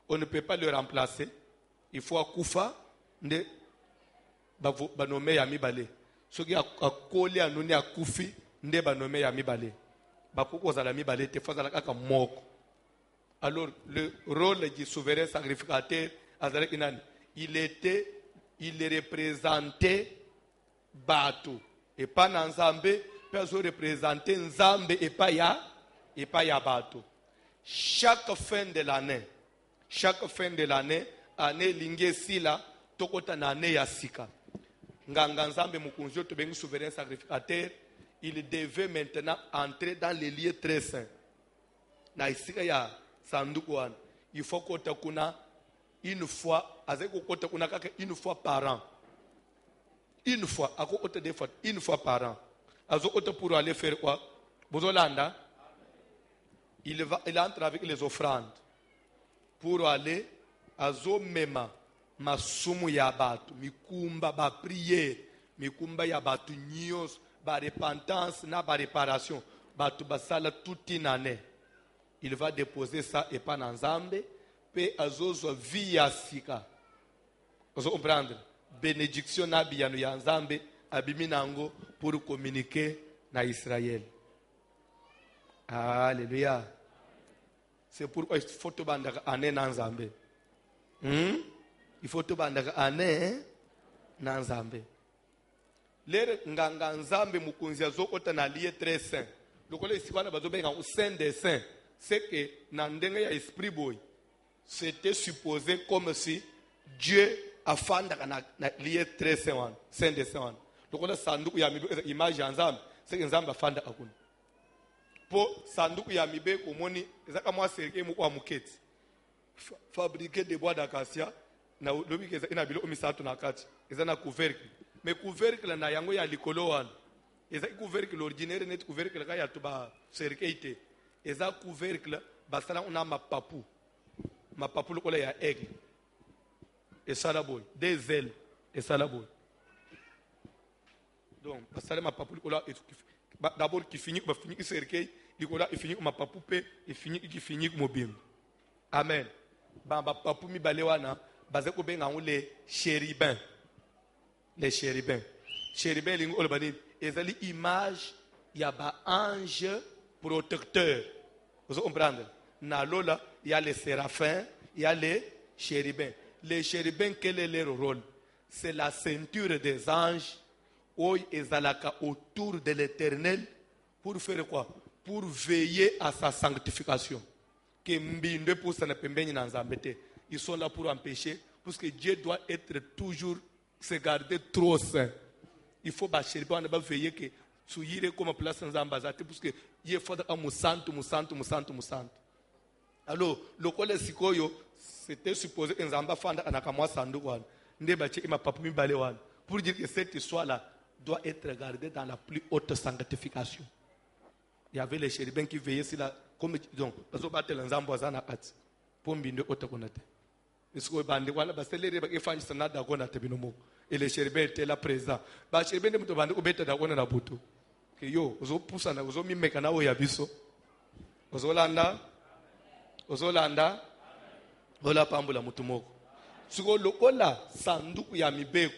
On ne peut pas le remplacer. Il faut akufa nde banome ya mibale soki akoli anoni akufi nde banome ya mibale bakoko zala mibale te fazala kaka moko. Alors le rôle du souverain sacrificateur azalaki nani? Il représentait Batu. Et pas Nzambe, mais il représentait Nzambe et pas ya Batu. Chaque fin de l'année, année lingé sila, tokota na année ya sika. Nganga Nzambe mukunzio to bengi souverain sacrificateur, il devait maintenant entrer dans les lieux très saints. Na isika ya sanduku il faut kota kuna une fois par an. Une fois par an. Pour aller faire quoi? Bozolanda, il entre avec les offrandes. Pour aller à Zomema, Masumu Yabatu, Mikumba, ba prière, Mikumba Yabatu, Nios, ba repentance, na ba réparation, Batu Basala toute une année. Il va déposer ça et pas dans Zambé. Pe azozo via sika. Vous comprendre? Bénédiction na biyanu ya Nzambe abimi nango pour communiquer na Israël. Alléluia. C'est pourquoi il faut te bandaka ane na Nzambe. Il faut te bandaka ane na Nzambe. Lere nganga Nzambe mukunzi azokota na lieu très saint. Lokole isikwana bazobenga au saint des saints. C'est que na ndenge ya esprit boy, c'était supposé comme si Dieu a fandaka na lieu très saint, saint des saints. Lokole sanduku ya mibe image ya Nzambe, c'est que Nzambe afanda akuna. Po sanduku ya mibe komoni ezaka mwa serike mu kwa muketi. Fabriquer des bois d'acacia na lobi keza ina bilo omisato na kati. Ezana couvercle. Mais couvercle na yango ya likolo wana. Eza couvercle ordinaire net couvercle ka ya tuba serike ite. Eza couvercle basala una mapapu. Mapapu lokola ya aigle. Et salaboy, des ailes et salaboy. Donc basala mapapu lokola d'abord qui finit ba finit serike, likola il finit mapapu pe, il finit mobile. Amen. Ba papu mi balewana baze ko benga les chérubins. Les chérubins. Chérubins lingo olbani ezali image ya ba ange protecteur. Vous comprenez? Na lola il y a les séraphins, il y a les chérubins. Les chérubins, quel est leur rôle? C'est la ceinture des anges où ezalaka autour de l'Éternel pour faire quoi? Pour veiller à sa sanctification. Ils sont là pour empêcher, parce que Dieu doit être toujours se garder trop saint. Il faut veiller que soyez comme place en Zambazate, parce que il faut mu santo. Alors, le collège Sikoyo, c'était supposé que Nzamba fanda anakamwa sanduwan, ndebache ima papumi balewan, pour dire que cette histoire-là doit être gardée dans la plus haute sanctification. Il y avait les chérubins qui veillaient sur la, comme donc, parce que battre l'ensemble à kat, pour m'binder autre konate. Mais ce que bande voilà, parce que les rébats qui font ça nada konate binomo, et les chérubins étaient là présents. Bah chérubins ne me demandent où bête d'agona na butu. Que yo, ozo poussa na ozo mimeka na oya biso, ozolanda, ola pambula mutumoko. Suko lokola sanduku ya mibeko,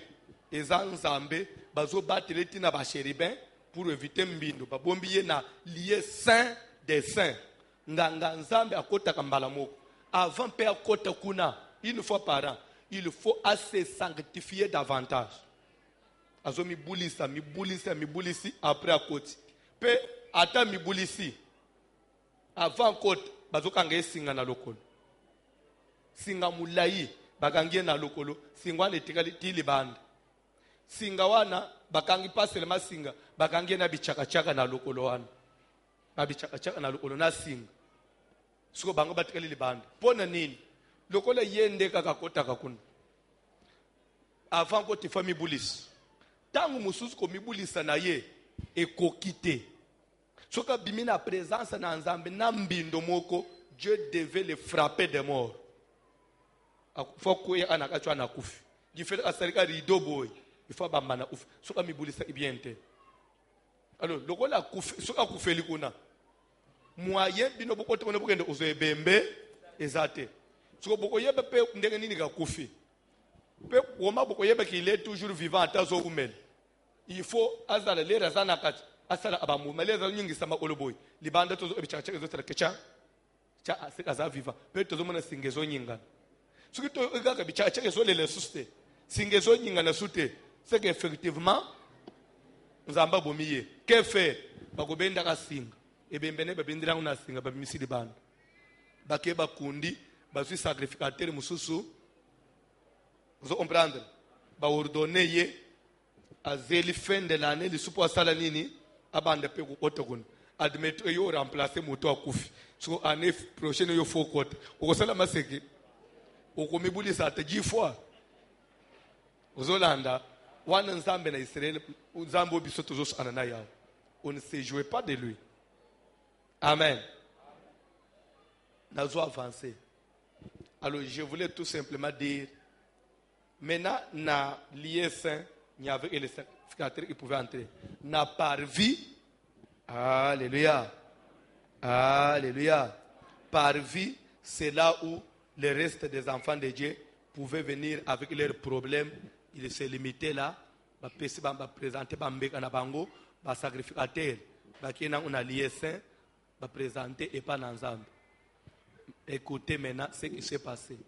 eza Nzambe bazo battre tina ba chérubins pour éviter mbindo babombiye na lié saint des saints. Nganga Nzambe akota kambala moko. Avant pe akota kuna, une fois par an, il faut se sanctifier davantage. Azo mi bulisi après akoti. Pe ata mi bulisi. Avant kote bazo kange singa na lokolo. Singa mulai bakangie na lokolo, singwa netikali tili banda. Singa wana bakangi pasele masinga bakangie na bichaka na lokolo wana. Babichaka na lokolo na singa. Suko bango batikali libanda. Pona nini? Lokolo yende kakakota kakuna. Avant kote fami bulisi. Tangu mususu ko mibulisa na ye ekokite. Soka bimina présence na Nzambe na mbindo moko, Dieu devait le frapper de mort. Faut que anakachwa na kufi. Gifele asarika rido boy. Il faut bambana uf. Soka mibulisa ibiente. Alors, lokola kufi, soka kufeli kuna. Moyen bino boko te boko ndo ozebembe ezate. Soka boko yebe pe ndenge nini ka kufi. Pe woma boko yebe qu'il est toujours vivant atazo umel. Il faut azala le razana kati. Asala abamu maleza nyingi sama oloboy. Libanda tozo ebichaka ezotela kecha. Cha aza viva. Pe tozo mona singezo nyinga. Ce que tu regardes, les soustes, c'est qu'effectivement, nous avons bomié. Qu'est-ce que fait? Bakobenda ka singa. Ebembene babindira una singa babimisi de bande. Bake bakundi, basu sacrificateur mususu. Vous comprenez? Ba ordonner ye azeli fin de l'année, li supo sala nini abande pe ko otokun. Admettre yo remplacer moto akufi. So année prochaine yo faut côté. Ko sala maseki. Okomibulisa ate 10 fois. Ozolanda, wana Nzambe na Israël, Nzambe obiso toujours anana ya. On ne se jouait pas de lui. Amen. Nous avons avancé. Alors je voulais tout simplement dire, maintenant, na lié saint, il y avait les sacrificateurs qui pouvaient entrer. N'a parvi, alléluia, alléluia, parvi, c'est là où le reste des enfants de Dieu pouvaient venir avec leurs problèmes. Ils se limitaient là bapesi baprésente bambeka na bango basacrificateur bakena on a lié saint baprésente epa na nzambe. Écoutez maintenant ce qui s'est passé.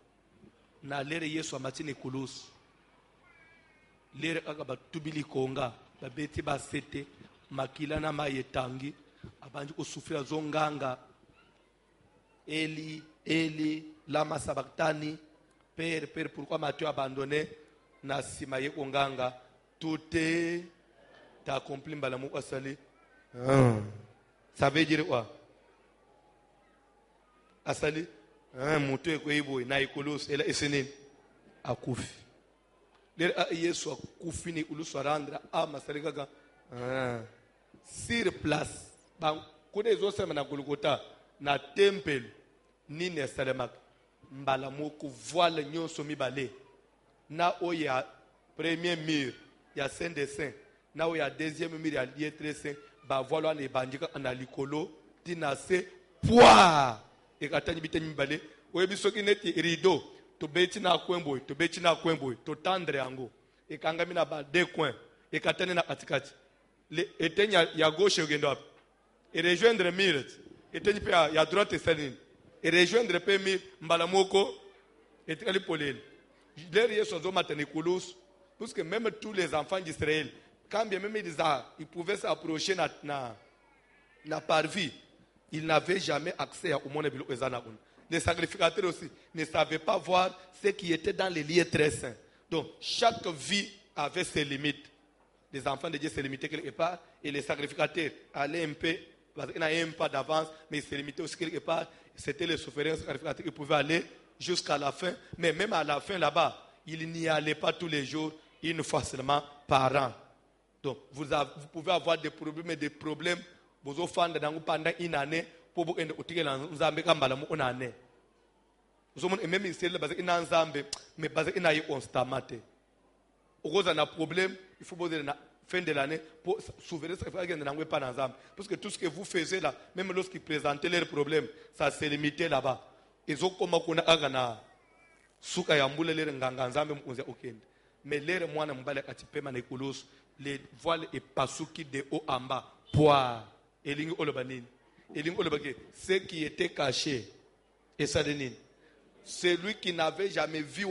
Na lere Yesu amati ne kulusu lere kaka batubili konga babeti basete makila na mayetangi abanji kusufira zonganga Eli lama sabachthani père pourquoi m'as-tu abandonné na sima ye konganga tout est accompli mbala moko asali. Ça veut dire quoi? Asali moto ekoyiboy na ikolos ela eseneni akufi lere Yesu akufi ni ulusu arandra masali kaka sur place ba kone zo sema na Golgotha na temple nini esalemaka mbala moko voile nyonso mibale na oyo ya premier mur ya saint des saints na oyo ya deuxième mur ya lieu très saint bavoile wana ebandika na likolo tina se pwa ekatani biteni mibale oyebi soki neti rideau tobeti na kwemboyi totandre yango ekangami na ba deux coins ekatani na katikati eteni ya gauche egendo wapi erejoindre mur eteni pe ya droite esalini erejoindre pe mur mbala moko etikali polele lere Yesu azomata na ekulusu parce que même tous les enfants d'Israël quand bien même ils pouvaient s'approcher na parvis, ils n'avaient jamais accès au monde. Les sacrificateurs aussi ne savaient pas voir ce qui était dans les lieux très saints. Donc chaque vie avait ses limites. Les enfants de Dieu se limitaient quelque part et les sacrificateurs allaient un peu, parce qu'il y a un pas d'avance, mais ils se limitaient aussi quelque part. C'était les souverains sacrificateurs qui pouvaient aller jusqu'à la fin. Mais même à la fin là-bas, ils n'y allaient pas tous les jours, une fois seulement par an. Donc vous pouvez avoir des problèmes. Vous offrez pendant une année pour vous aider à Nzambe kambala mu une année. Vous avez même ici le base ina Nzambe mais base ina yi constamment. Vous avez un problème, il faut poser la fin de l'année pour souverain ça fait que n'angwe pas Nzambe parce que tout ce que vous faisiez là, même lorsqu'ils présentaient leurs problèmes, ça s'est limité là-bas. Ils ont comme kuna agana suka ya mbule lere nganga Nzambe mkunze okende. Mais lere mwana mbale katipema na ikulusu les voiles et pasuki de haut en bas poire elingi olobanini elingi olobake ce qui était caché et ça denine celui qui n'avait jamais vu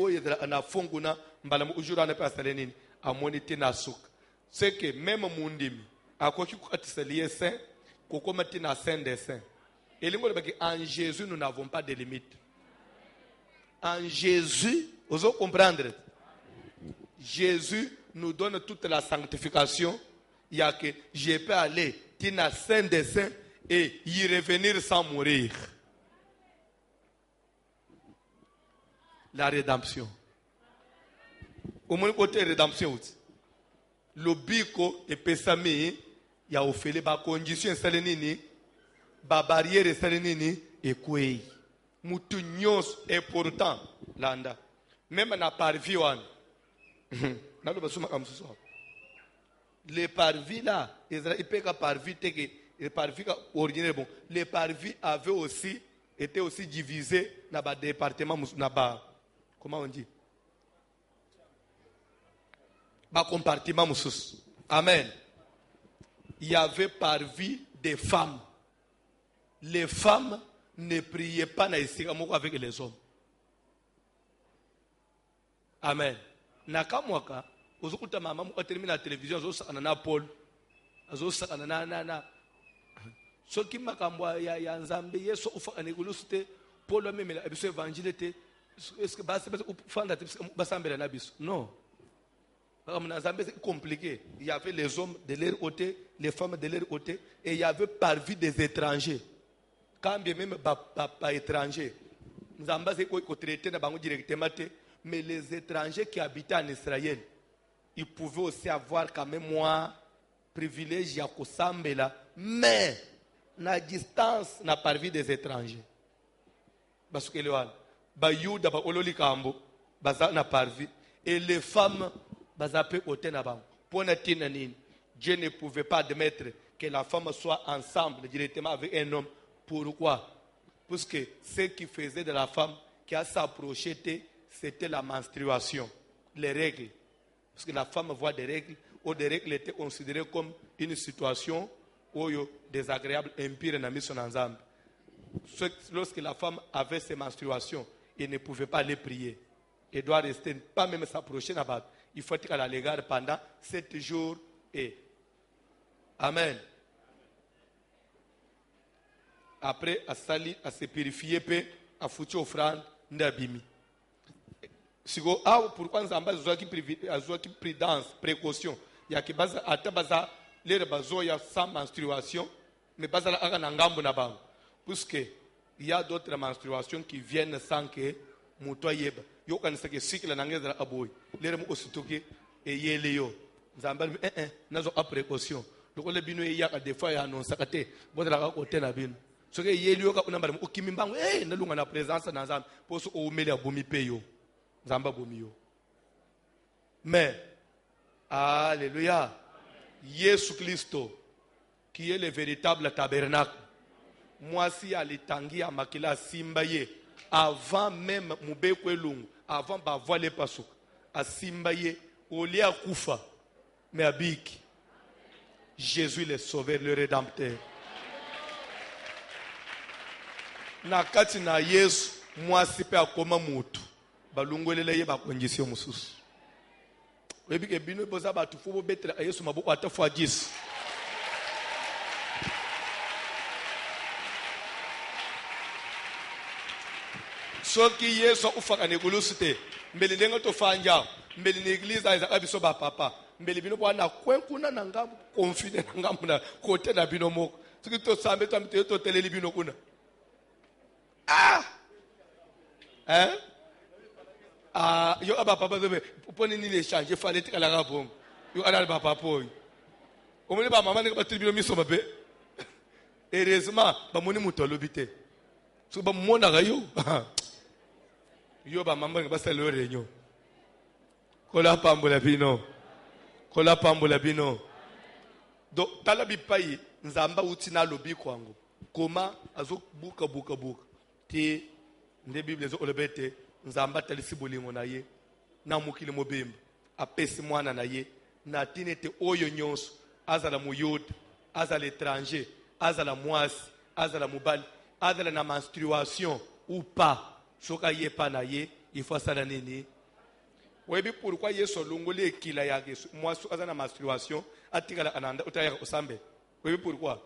na fonguna mbala ujura na pas denine amonite na suka c'est que même mundimi akoki kwatisa lié saint kokomati na saint des saints elingi olobake en Jésus nous n'avons pas de limite en Jésus vous comprendre Jésus nous donne toute la sanctification. Il y a que je peux aller tina saint des saints et y revenir sans mourir. La rédemption. Au moins côté rédemption. Le biko et pesami il y a offert ba condition salenini ba barrière salenini et quoi. Mutu nyos est important landa. Même na parvis one. Les parvis là, les parvis ordinaires, bon, les parvis avaient aussi été aussi divisés dans les départements, comment on dit? Dans compartiment. Amen. Il y avait parvis des femmes. Les femmes ne priaient pas avec les hommes. Amen. Nakamwaka uzukuta mama mu termina television azosakana na Paul azosakana na soki makambo ya Nzambe Yesu ufaka nekuluste Paul amemela biso évangile te est-ce que basi ufanda basambela na biso non comme Nzambe c'est compliqué il y avait les hommes de leur côté les femmes de leur côté et il y avait parvis des étrangers quand bien même pas étrangers Nzambe c'est ko traiter na bango directement te. Mais les étrangers qui habitaient en Israël, ils pouvaient aussi avoir quand même moins privilège à Kosambela, mais la distance n'a pas vu des étrangers. Parce que les Bayouda, Ololi Kambo, Baza n'a pas vu. Et les femmes, Baza peut côté Nabam. Pour Dieu ne pouvait pas admettre que la femme soit ensemble directement avec un homme. Pourquoi? Parce que ce qui faisait de la femme qui a s'approché, c'était la menstruation, les règles. Parce que la femme voit des règles, où des règles étaient considérées comme une situation désagréable, impire dans mission ensemble. Lorsque la femme avait ses menstruations, elle ne pouvait pas aller prier. Elle doit rester, pas même s'approcher là-bas. Il faut être à l'égard pendant 7 jours et. Amen. Après, à se purifier, à foutre offrande, n'abimi. Pourquoi nous avons prudence, précaution? Il y a qui base à tabaza, les bazo ya sans menstruation, mais base à la ngambo na bang. Puisque il y a d'autres menstruations qui viennent sans que muto yeba. Yo kan sake cycle na ngeza aboy. Les remo ositoke et yele yo. Zambal nazo a précaution. Donc le bino ya ka des fois ya non sakate, bodra ka côté na bino. Ce que yele yo ka unamba mo kimimbango na lunga na présence na nzambe, poso o umeli abomi peyo. Zamba bomi yo. Mais alléluia. Jésus Christ, qui est le véritable tabernacle. Moi, si à l'étangui à Makila Simbaye, avant même Moubekwe Lungu, avant de voir les passouk, à Simbaye, au lieu à Koufa, mais à Bik, Jésus le sauveur, le rédempteur. Nakati na Yesu, moi si pe akoma mutu, balungwelele ye ba condition mususu. Webi ke bino boza ba tufubo betre Yesu maboko atafwa 10. Soki Yesu ufaka negulusite, mbele lengo tofanja, mbele n'église aiza abiso ba papa, mbele bino bwana kwenkuna na ngamu confident na ngamu na kote na bino moko. Soki to sambe to amte to teleli bino kuna. Yo aba papa zobe poni ni le changer fallait que la rabom. Yo ala ba papa boy. Omoni ba mama ne ba tribino miso mabe. Heureusement ba moni mutolobite. So ba mona ga yo. Yo ba mama ba selo renyo. Kola pambola bino. Kola pambola bino. Do talabi pai nzamba utina lobi kwangu. Koma azo buka ti nde Bible zo olebete nzamba talisi bolingo na ye na mukili mobimba apesi mwana na ye na tinete oyo nyonso azala muyuda azala étranger azala mwasi azala mubali azala na menstruation ou pas soka ye pa na ye il faut sala nini webi pourquoi Yesu longole ekila ya Yesu mwasi azala na menstruation atikala ananda utaya osambe webi pourquoi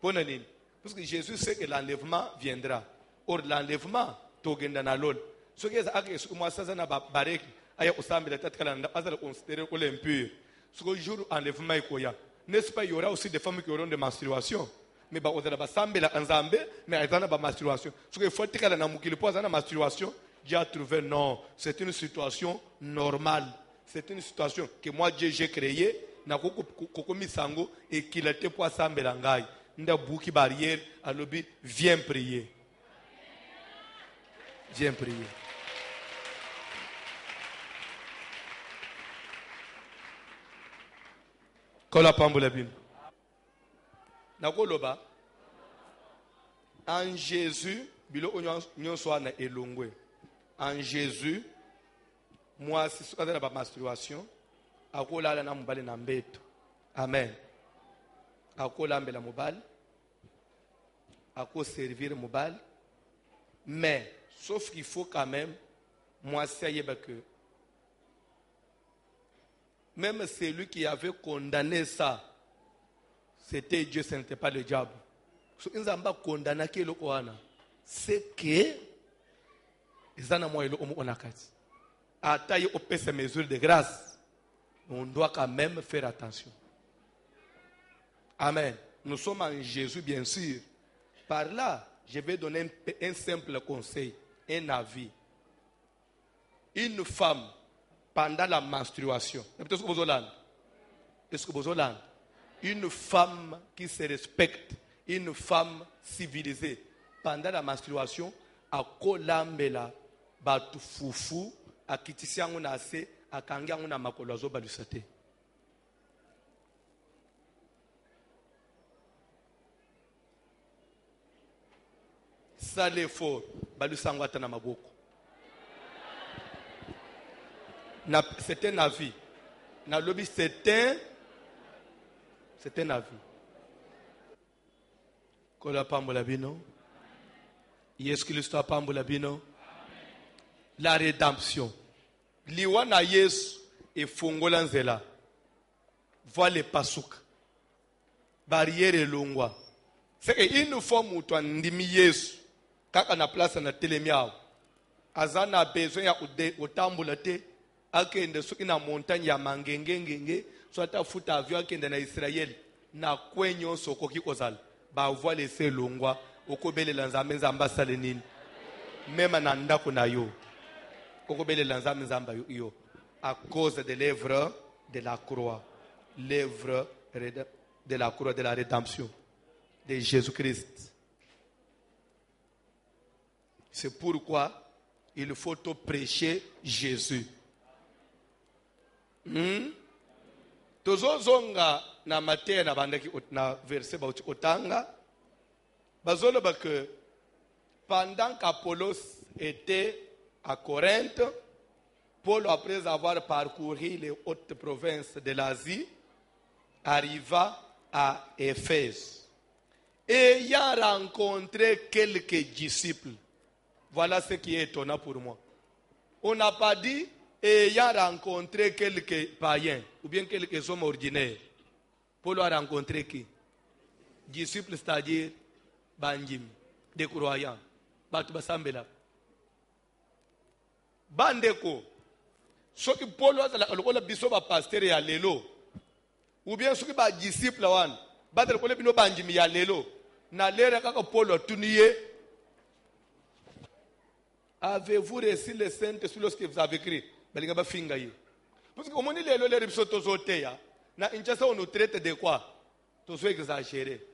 pona nini parce que Jésus sait que l'enlèvement viendra. Or l'enlèvement togenda na lol. Ce qui est à que moi ça na barek aya osambe la tête kalanda azala considérer comme impur. Ce que jour enlèvement ikoya. N'est-ce pas il y aura aussi des femmes qui auront des menstruations. Mais ba odala ba sambe la nzambe mais azana ba menstruation. Ce que faut tikala na mukili po azana menstruation, j'ai trouvé non, c'est une situation normale. C'est une situation que moi j'ai créée na koko misango et qu'il était pour sambe la ngai. Nda bouki barrière à lobby viens prier. Viens prier. Kola pambola bin. Nakoloba. En Jésus, bilo onyon so na elongwe. En Jésus, moi si soka na ba menstruation, akola la na mobali na mbeto. Amen. Akola mbela mobali. Ako servir mobali. Mais sauf qu'il faut quand même, moi, ça y est, que même celui qui avait condamné ça, c'était Dieu, ce n'était pas le diable. So, ils n'ont pas condamné que le Koana. C'est que, ils en ont moins le homme on a cassé. À tailler au ces mesures de grâce, on doit quand même faire attention. Amen. Nous sommes en Jésus, bien sûr. Par là, je vais donner un simple conseil, un avis. Une femme, pendant la menstruation, est-ce que vous avez une femme qui se respecte, une femme civilisée, pendant la menstruation, à kolambela, batu fufu, à kitisiangu na se, à kangiangu na makolozo balusate. Ça l'effort, balusangu atana maboko. C'est un avis. Na lobby, c'est un avis. Kola pambola bino. Yesu Kristo pambola bino. La rédemption. Liwa na Yesu efongola nzela. Voile pasuka. Barrière longwa. C'est une fois mutu ndimi Yesu. Kaka na place na telemi awo. Azana besoin ya utambula te. Akende suki na montagne ya mangengengenge. Soit futa avion akende na Israël. Na kwenyo soko kikozala. Ba voile se longwa. Okobele lanzame nzamba sale nini. Même na ndako na yo. Okobele lanzame nzamba yo. À cause de l'œuvre de la croix. L'œuvre de la croix de la rédemption de Jésus-Christ. C'est pourquoi il faut te prêcher Jésus. Tozozonga na Matthieu na bandaki na verset ba otanga bazolo ba que pendant qu'Apollos était à Corinthe, Paul, après avoir parcouru les hautes provinces de l'Asie, arriva à Éphèse. Et il a rencontré quelques disciples. Voilà ce qui est étonnant pour moi. On n'a pas dit et il a rencontré quelques païens ou bien quelques hommes ordinaires. Paul a rencontré qui? Disciples, c'est-à-dire Banjim, des croyants. Batu basambela. Bandeko. Ce que Paul a dit, le biso ba pasteur ya lelo. Ou bien ce qui ba disciple wan. Ba de ko le bino banjimi ya lelo. Na lera kaka Paul atuniye. Avez-vous reçu le Saint-Esprit lorsque vous avez écrit? Balinga ba finga yi. Parce que comme on dit lelo le biso tozote ya. Na inchasa on nous traite de quoi? Tozo exagérer.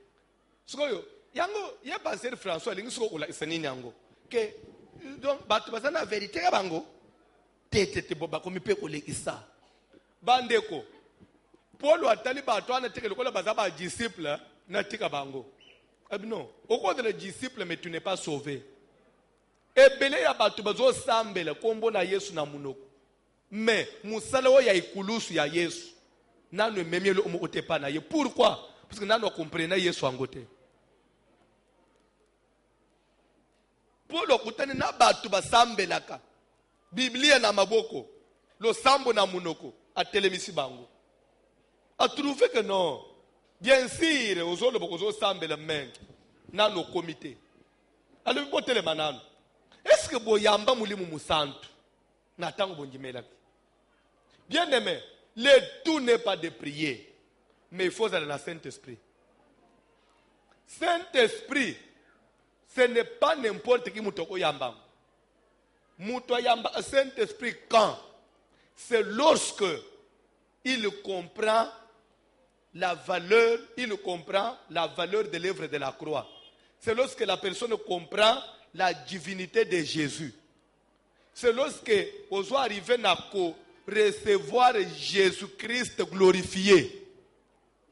Ce que yango ya pasteur François lingi so ola isanini yango. Que donc batu bazana vérité ya bango. Tete boba komi pe kolekisa. Bandeko. Paul atali bato ana teke lokola bazaba disciple na tika bango. Non, au cours de les disciples mais tu n'es pas sauvé. Ebele ya bato bazo sambela kombo na Yesu na munoko. Mais musala wo ya ikulusu ya Yesu. Nanu memele omo otepa na ye. Pourquoi? Parce que nanu comprendre Yesu angote. Paul okutani na bato basambelaka. Biblia na maboko, lo sambo na munoko, a telemisi bango. A trouvé que non. Bien sûr, aux autres, aux autres sambe le même. Dans nos comités. Alors, vous pouvez le est-ce que vous yamba moulimu musantu? N'attends bon dimela. Bien aimé, le tout n'est pas de prier, mais il faut aller dans le Saint-Esprit. Saint-Esprit, ce n'est pas n'importe qui moutoko yamba. Moutoyamba, Saint-Esprit, quand? C'est lorsque il comprend la valeur, de l'œuvre de la croix. C'est lorsque la personne comprend la divinité de Jésus. C'est lorsque on doit arriver à recevoir Jésus-Christ glorifié.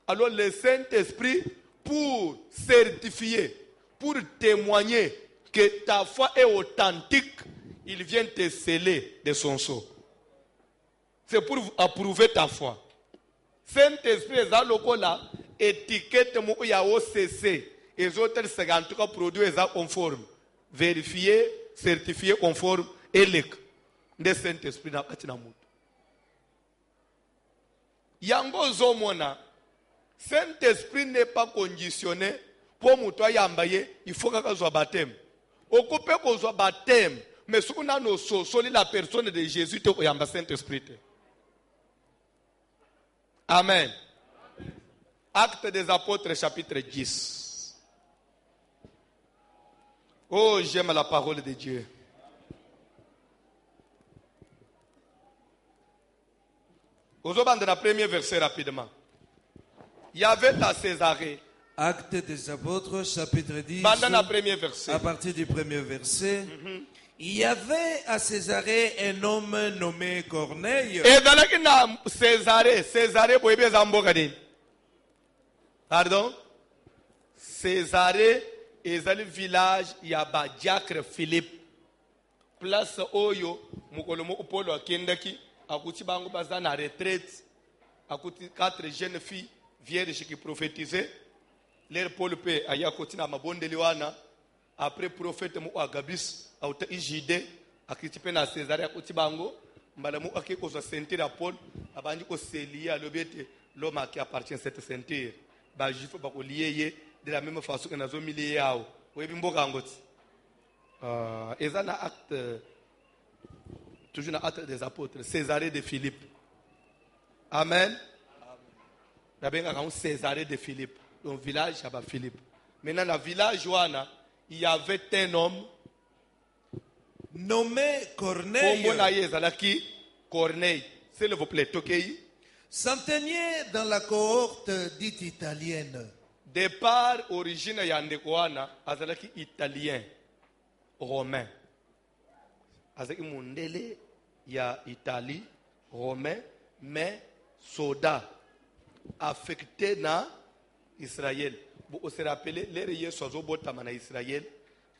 Alors le Saint-Esprit, pour certifier, pour témoigner que ta foi est authentique, il vient te sceller de son sceau. C'est pour approuver ta foi. Saint-Esprit est là, étiquette moko ya OCC. Les autres 50 produits sont conformes. Vérifié, certifié, conforme, et le Saint-Esprit na katina mutu. Yango zomona, Saint-Esprit n'est pas conditionné pour mutu yambaye, il faut qu'il soit baptême. Occupé qu'on soit baptême. Mais si on a nos soli la personne de Jésus, il y a un Saint-Esprit. Amen. Actes des Apôtres, chapitre 10. Oh, j'aime la parole de Dieu. Vous avez le premier verset rapidement. Il y avait à Césarée. Actes des Apôtres, chapitre 10. À partir du premier verset. Il y avait à Césarée un homme nommé Corneille. Et dans la Césarée, vous avez un pardon? Césarée est le village, il y a Diacre Philippe. Place Oyo, Mukolomo Polo Kendaki, Akuti Bango Bazana retraite. akuti 4 jeunes filles vierges qui prophétisaient leur Paul pe aya kotina mabondeli wana après prophète mu agabis auta ijide akitipe na César akuti bango mbala mu akiko zo ceinture Paul abanji ko selia lobete l'homme qui appartient à cette ceinture ba juif ba ko lié de la même façon que nazo milié yao webi mboka ngoti ezana acte toujours dans acte des apôtres Césarée de Philippe. Amen. D'abord, on a Césarée de Philippe, dans le village, il y a Philippe. Maintenant, dans le village, il y avait un homme nommé Corneille, Corneille. S'il vous plaît, Tokei. centenier dans la cohorte dite italienne. Départ, origine, il y a un italien, romain. Azaki mundele, il y a Italie, romain, mais soda affecté na Israël. Vous se rappelez, les reyes sont au botama na Israël.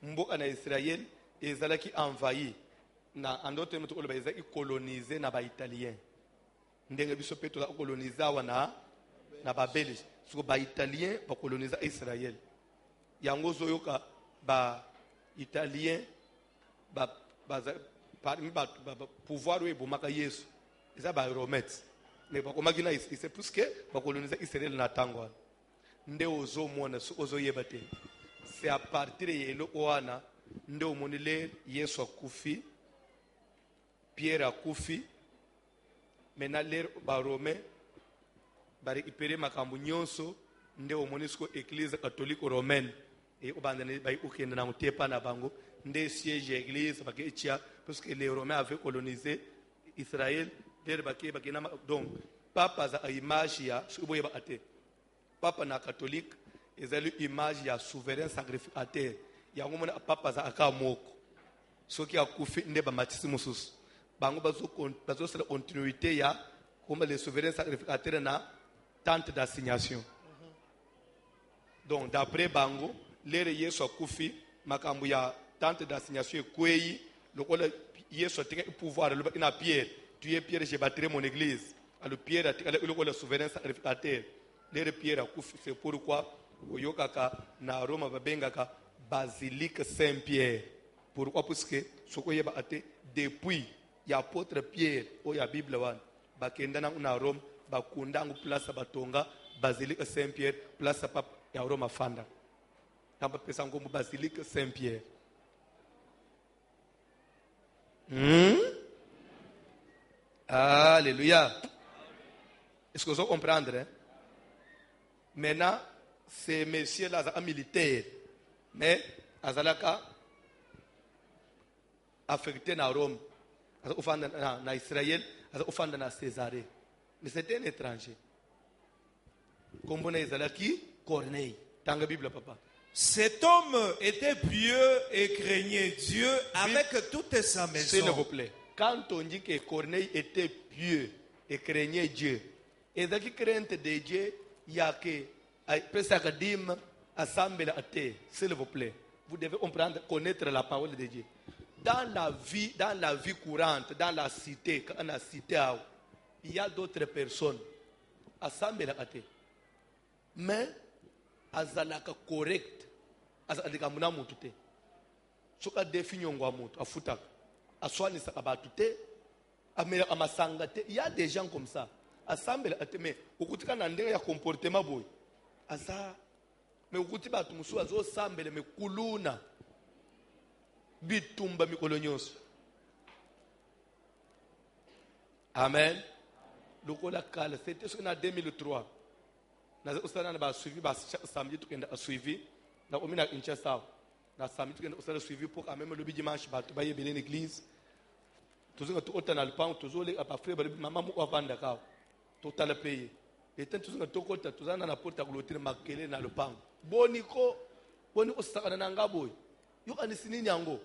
Mboka na Israël, ils ont envahi. Na en d'autres termes, ils ont colonisé na ba italien. Ndenge biso peto la coloniser wana na ba belge. So ba italien ba coloniser Israël. Yango zoyoka ba italien ba parmi ba pouvoir we bomaka Yesu. Ils ba romet. Mais pas comme c'est plus que ba coloniser Israël na tangwa. Nde ozo mona so ozo yebate. C'est à partir de yelo oana nde omonile Yesu akufi Pierre akufi maintenant l'air ba romain ba récupérer makambo nyonso nde omonisco église catholique romaine et obandane ba ukenda na mutepa na bango nde siège église ba ketia parce que les romains avaient colonisé Israël der ba ke ba kena donc papa za image ya suboye ba ate papa na catholique ezali image ya souverain sacrificateur ya ngomona papa za akamoko soki akufi nde ba matisi mususu bango bazo sera continuité ya comme les souverains sacrificateurs na tente d'assignation. Donc d'après bango les Yesu akufi makambo ya tente d'assignation kwei lokola Yesu atika pouvoir le na Pierre tu es Pierre, je bâtirai mon église. Alors Pierre atika le souverain sacrificateur les Pierre akufi c'est pourquoi oyokaka na Roma babengaka basilique Saint-Pierre. Pourquoi? Parce que sokoyeba ate depuis ya apôtre Pierre o ya Bible wan bakenda na Rome bakunda ngu place batonga basilique Saint-Pierre place papa ya Roma fanda tamba pesa ngo basilique Saint-Pierre. Alléluia. Est-ce que vous comprenez? Hein? Maintenant ces messieurs là sont militaires mais azalaka affecté na Rome na Israël, na Césarée. Mais c'était un étranger. Comme on est qui? Corneille. Dans la Bible, papa. Cet homme était pieux et craignait Dieu avec toute sa maison. S'il vous plaît. Quand on dit que Corneille était pieux et craignait Dieu, et dans la crainte de Dieu, il y a que Pesakadim assemble à terre. S'il vous plaît. Vous devez comprendre, connaître la parole de Dieu. Dans la vie courante, dans la cité, quand la cité, il y a d'autres personnes. Assemble à terre. Mais, azalaka correct. Azalaka muna mutute. Soka défini ngwa mutu, afutaka. Aswani sakabatute. Amela amasangate. Il y a des gens comme ça. Assemble à terre. Mais, ukutika nandenge ya comportement boy. Asa. Mais ukutiba tumusu azo sambele me kuluna. Bitumba mikolo nyonso. Amen. Lokola kala c'était en 2003. Na usana ba suivi ba samedi tukenda suivi na omina Kinshasa. Na samedi tukenda usana suivi pour quand même le dimanche ba to baye belene église. Tuzunga to otana le pan tuzole apa frère ba mama mu avanda ka. Total payer. Et tant tuzunga to kota tuzana na porta clôture makele na le pan. Boniko sakana na ngaboy. Yo anisini nyango.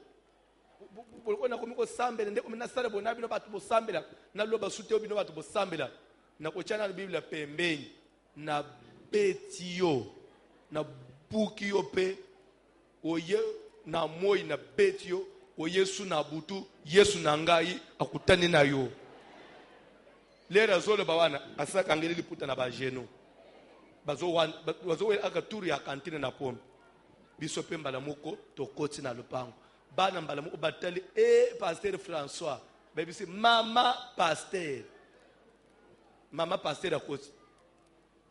Bolokona komiko sambela ndeko mina sala bona bino batu bo sambela na loba sute bino batu bo sambela na kochana Biblia pembeni na betio na bukio pe oye na moi na betio o Yesu na butu Yesu na ngai akutani na yo lero azoloba wana asakangeli liputa na bajeno bazo aka turu ya kantine na pombe biso pe mbala moko tokoti na lupango bana mbala moko batali pasteur François babisi mama pasteur akoti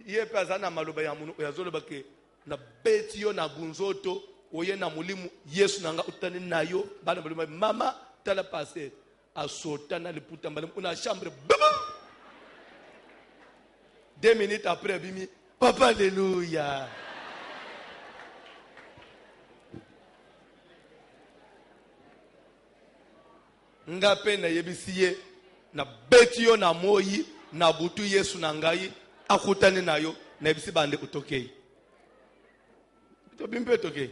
ye pe azana maloba ya muno yazoloba ke na beti yo na bunzoto oye na mulimu Yesu nanga utani nayo bana mbala mama tala pasteur asota na liputa mbala una chambre baba 2 minutes après bimi papa alléluia ngape na yebisiye na beti yo na moyi na butu Yesu na ngai akutane nayo na yebisi bande utokei to bimpe tokei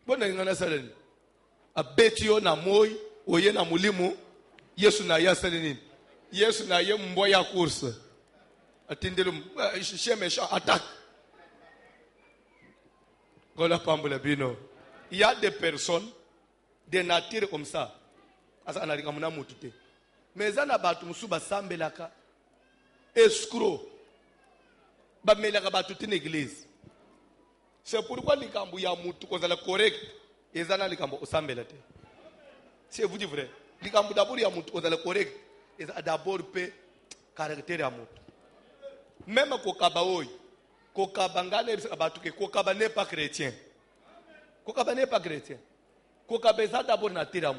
bona ngana saleni a beti yo na moyi oye na mulimu Yesu na ya saleni Yesu na ye mboya course atindelo méchant attaque gola pambula bino il y a des personnes de nature comme ça asa analika muna mutu te mais zana batu musu basambelaka escroc bamelaka batu te l'église c'est pourquoi likambo ya mutu kozala correct ezana likambo osambela te c'est vous dit vrai likambo d'abord ya mutu kozala correct eza d'abord pe caractère ya mutu même kokaba oyi kokaba ngane bisa batu ke kokaba n'est pas chrétien kokaba eza d'abord na tira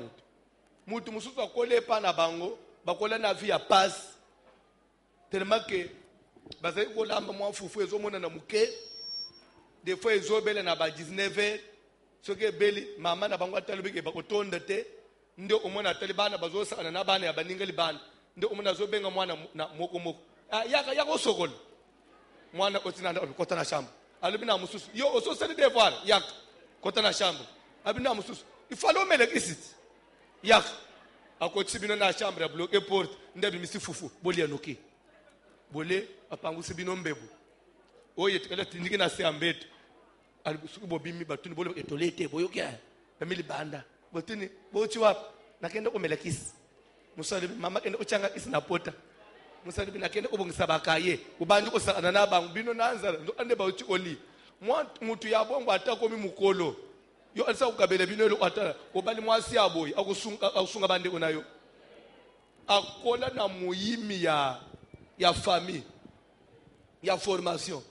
mutu mususu akole pa na bango bakola na vie ya passe tellement que bazali kolamba mwa fufu ezomona na muke des fois ezobela na ba 19h soke beli mama na bango atalobike bakotonda te ndio omona atali bana bazosana na bana ya baningeli bana ndio omona zobenga mwana na moko yaka sokola mwana otinanda kota na shamba alibina mususu yo ososeli devoir yaka kota na shamba abina mususu ifalo melekisiti yaka akotibino na chambre bloquer porte ndabi misifufu boli anoki bole apangu sibino mbebu oye tikala tindiki na seambeto alikusuku bobimi batuni bole etolete boyokia family banda botini bochi wapi nakenda kumelekisi musali mama kenda uchanga isina pota musali binakenda kubongisa bakaye ubantu kusana nabangu bino nanzala ndo ande bauchi oli mutu yabongo atakomi mukolo yo alisa ukabele bino lo atala obali mwasi aboyi akusunga bande unayo akola na muyimi ya famille ya formation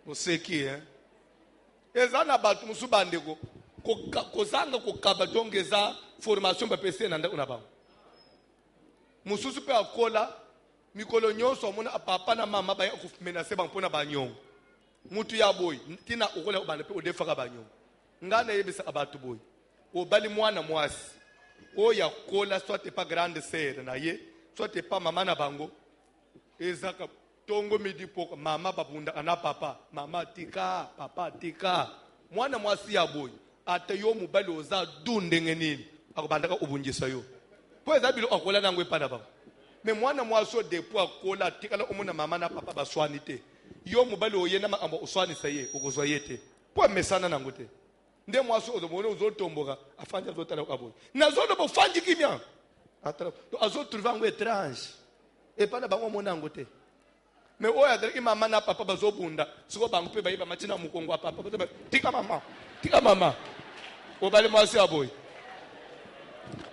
museki ezana batu musubandeko kozanga kokaba jongeza formation ba pese na ndako na bango mususu pe akola mikolo nyonso mona papa na mama ba kumenase bampona banyongo mutu ya boy tina ukola ubanda pe odefaka banyongo ngana yebisa abatu boy obali mwana mwasi oya kola soit pas grande sœur na ye soit pas mama na bango ezaka tongo midi poko mama babunda ana papa mama tika papa tika mwana mwasi ya boy ata yo mubali oza dundenge nini akubandaka ubunjisa yo po ezabilo akola nangwe pana bango me mwana mwasi depo akola tika la omona mama na papa baswani te yo mubali oyena makambo uswani saye ukozwa yete po mesana nango te nde mwasi ozomona uzotomboka afanja zotala kaboy nazono bofanji kimya atra to azotruva ngo étrange et pana bango monango te me oya de mama na papa bazobunda siko bango pe bayiba matina mukongo wa papa tika mama obale mwasi aboy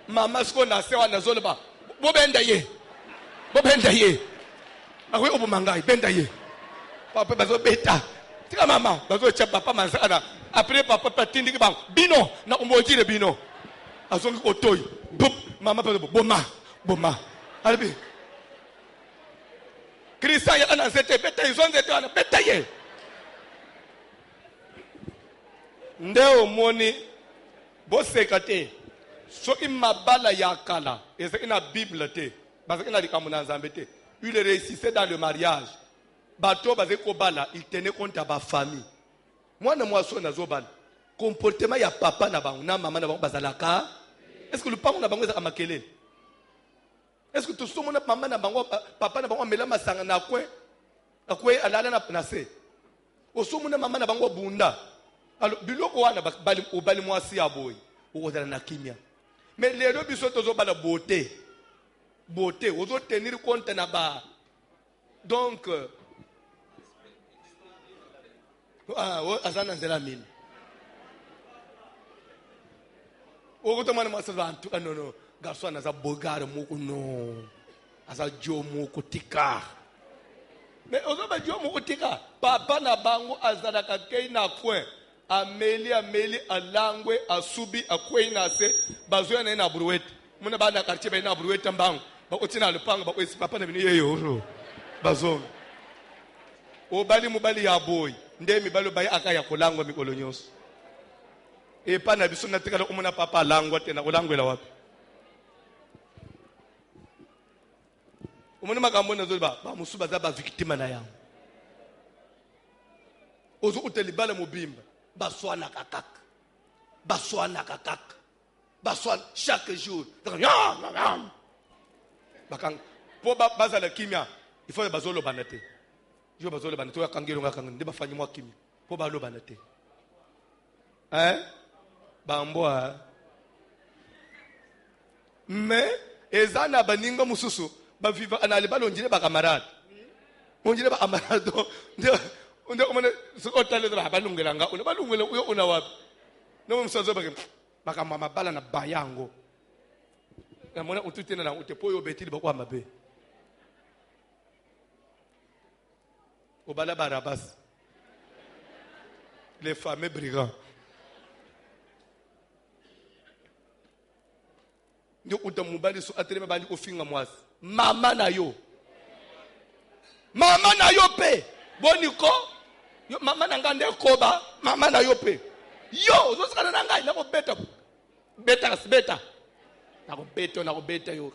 mama siko na sewa nazono ba bobenda ye akwe obumangai benda ye papa bazobeta tika mama bazocha papa manzana après papa patindi bango bino na umbojire bino azongi otoy mama pa boma albi Christian ya ana zete beta izonze te ana beta ye ndeo moni bosekate so imabala ya kala eza ina bible te baza ina likamuna nzambe te il réussissait dans le mariage bato baze ko bala il tenait compte à ba famille mwana mwaso na zobala comportement ya papa na bango na mama na bango bazalaka est-ce que le papa na bango eza amakele est-ce que tout ce monde maman na bango papa na bango mela masanga na kwe alala na se osomo na mama na bango bunda alors biloko wana bali mwasi ya boy okozala na kimia mais lelo biso tozo bala beauté beauté ozo tenir compte na ba donc azana nzela mini okutomana masa bantu no garçon aza bogare moko no aza jo moko tika mais ozo ba jo moko tika papa na bango azala ka kei na coin ameli alangwe asubi akwei na se bazoya na brouette muna ba na quartier ba na brouette mbango ba otina le panga ba esi papa na bini yeyo bazo obali mobali ya boy ndemi balo bayi akaya kolangwa mikolo nyoso epa na biso natikala umuna papa alangwa tena olangwela wapi umuna makambo na zoba ba musuba za ba victime na yango ozo utelibala mobimba baswana kakaka baswana chaque jour bakang po bazala kimia il faut bazolo banate yo bazolo banate ya kangelo ngakanga ndi bafanyi mwa kimia po balo banate bamboa mais ezana baninga mususu ba viva anali balonjile ba camarade onjile ba camarade ndio umane sokotale ba balungela nga una balungela uyo una wapi no msazo baka mama bala na bayango na mona ututena na utepoyo betili bakwa mabe obala barabas les fameux brigands ndio utamubali so atreme bandi ofinga mwasi mama na yo pe boniko yo mama na ngande koba mama na yo pe yo zosikana na ngai na ko beta na ko beta yo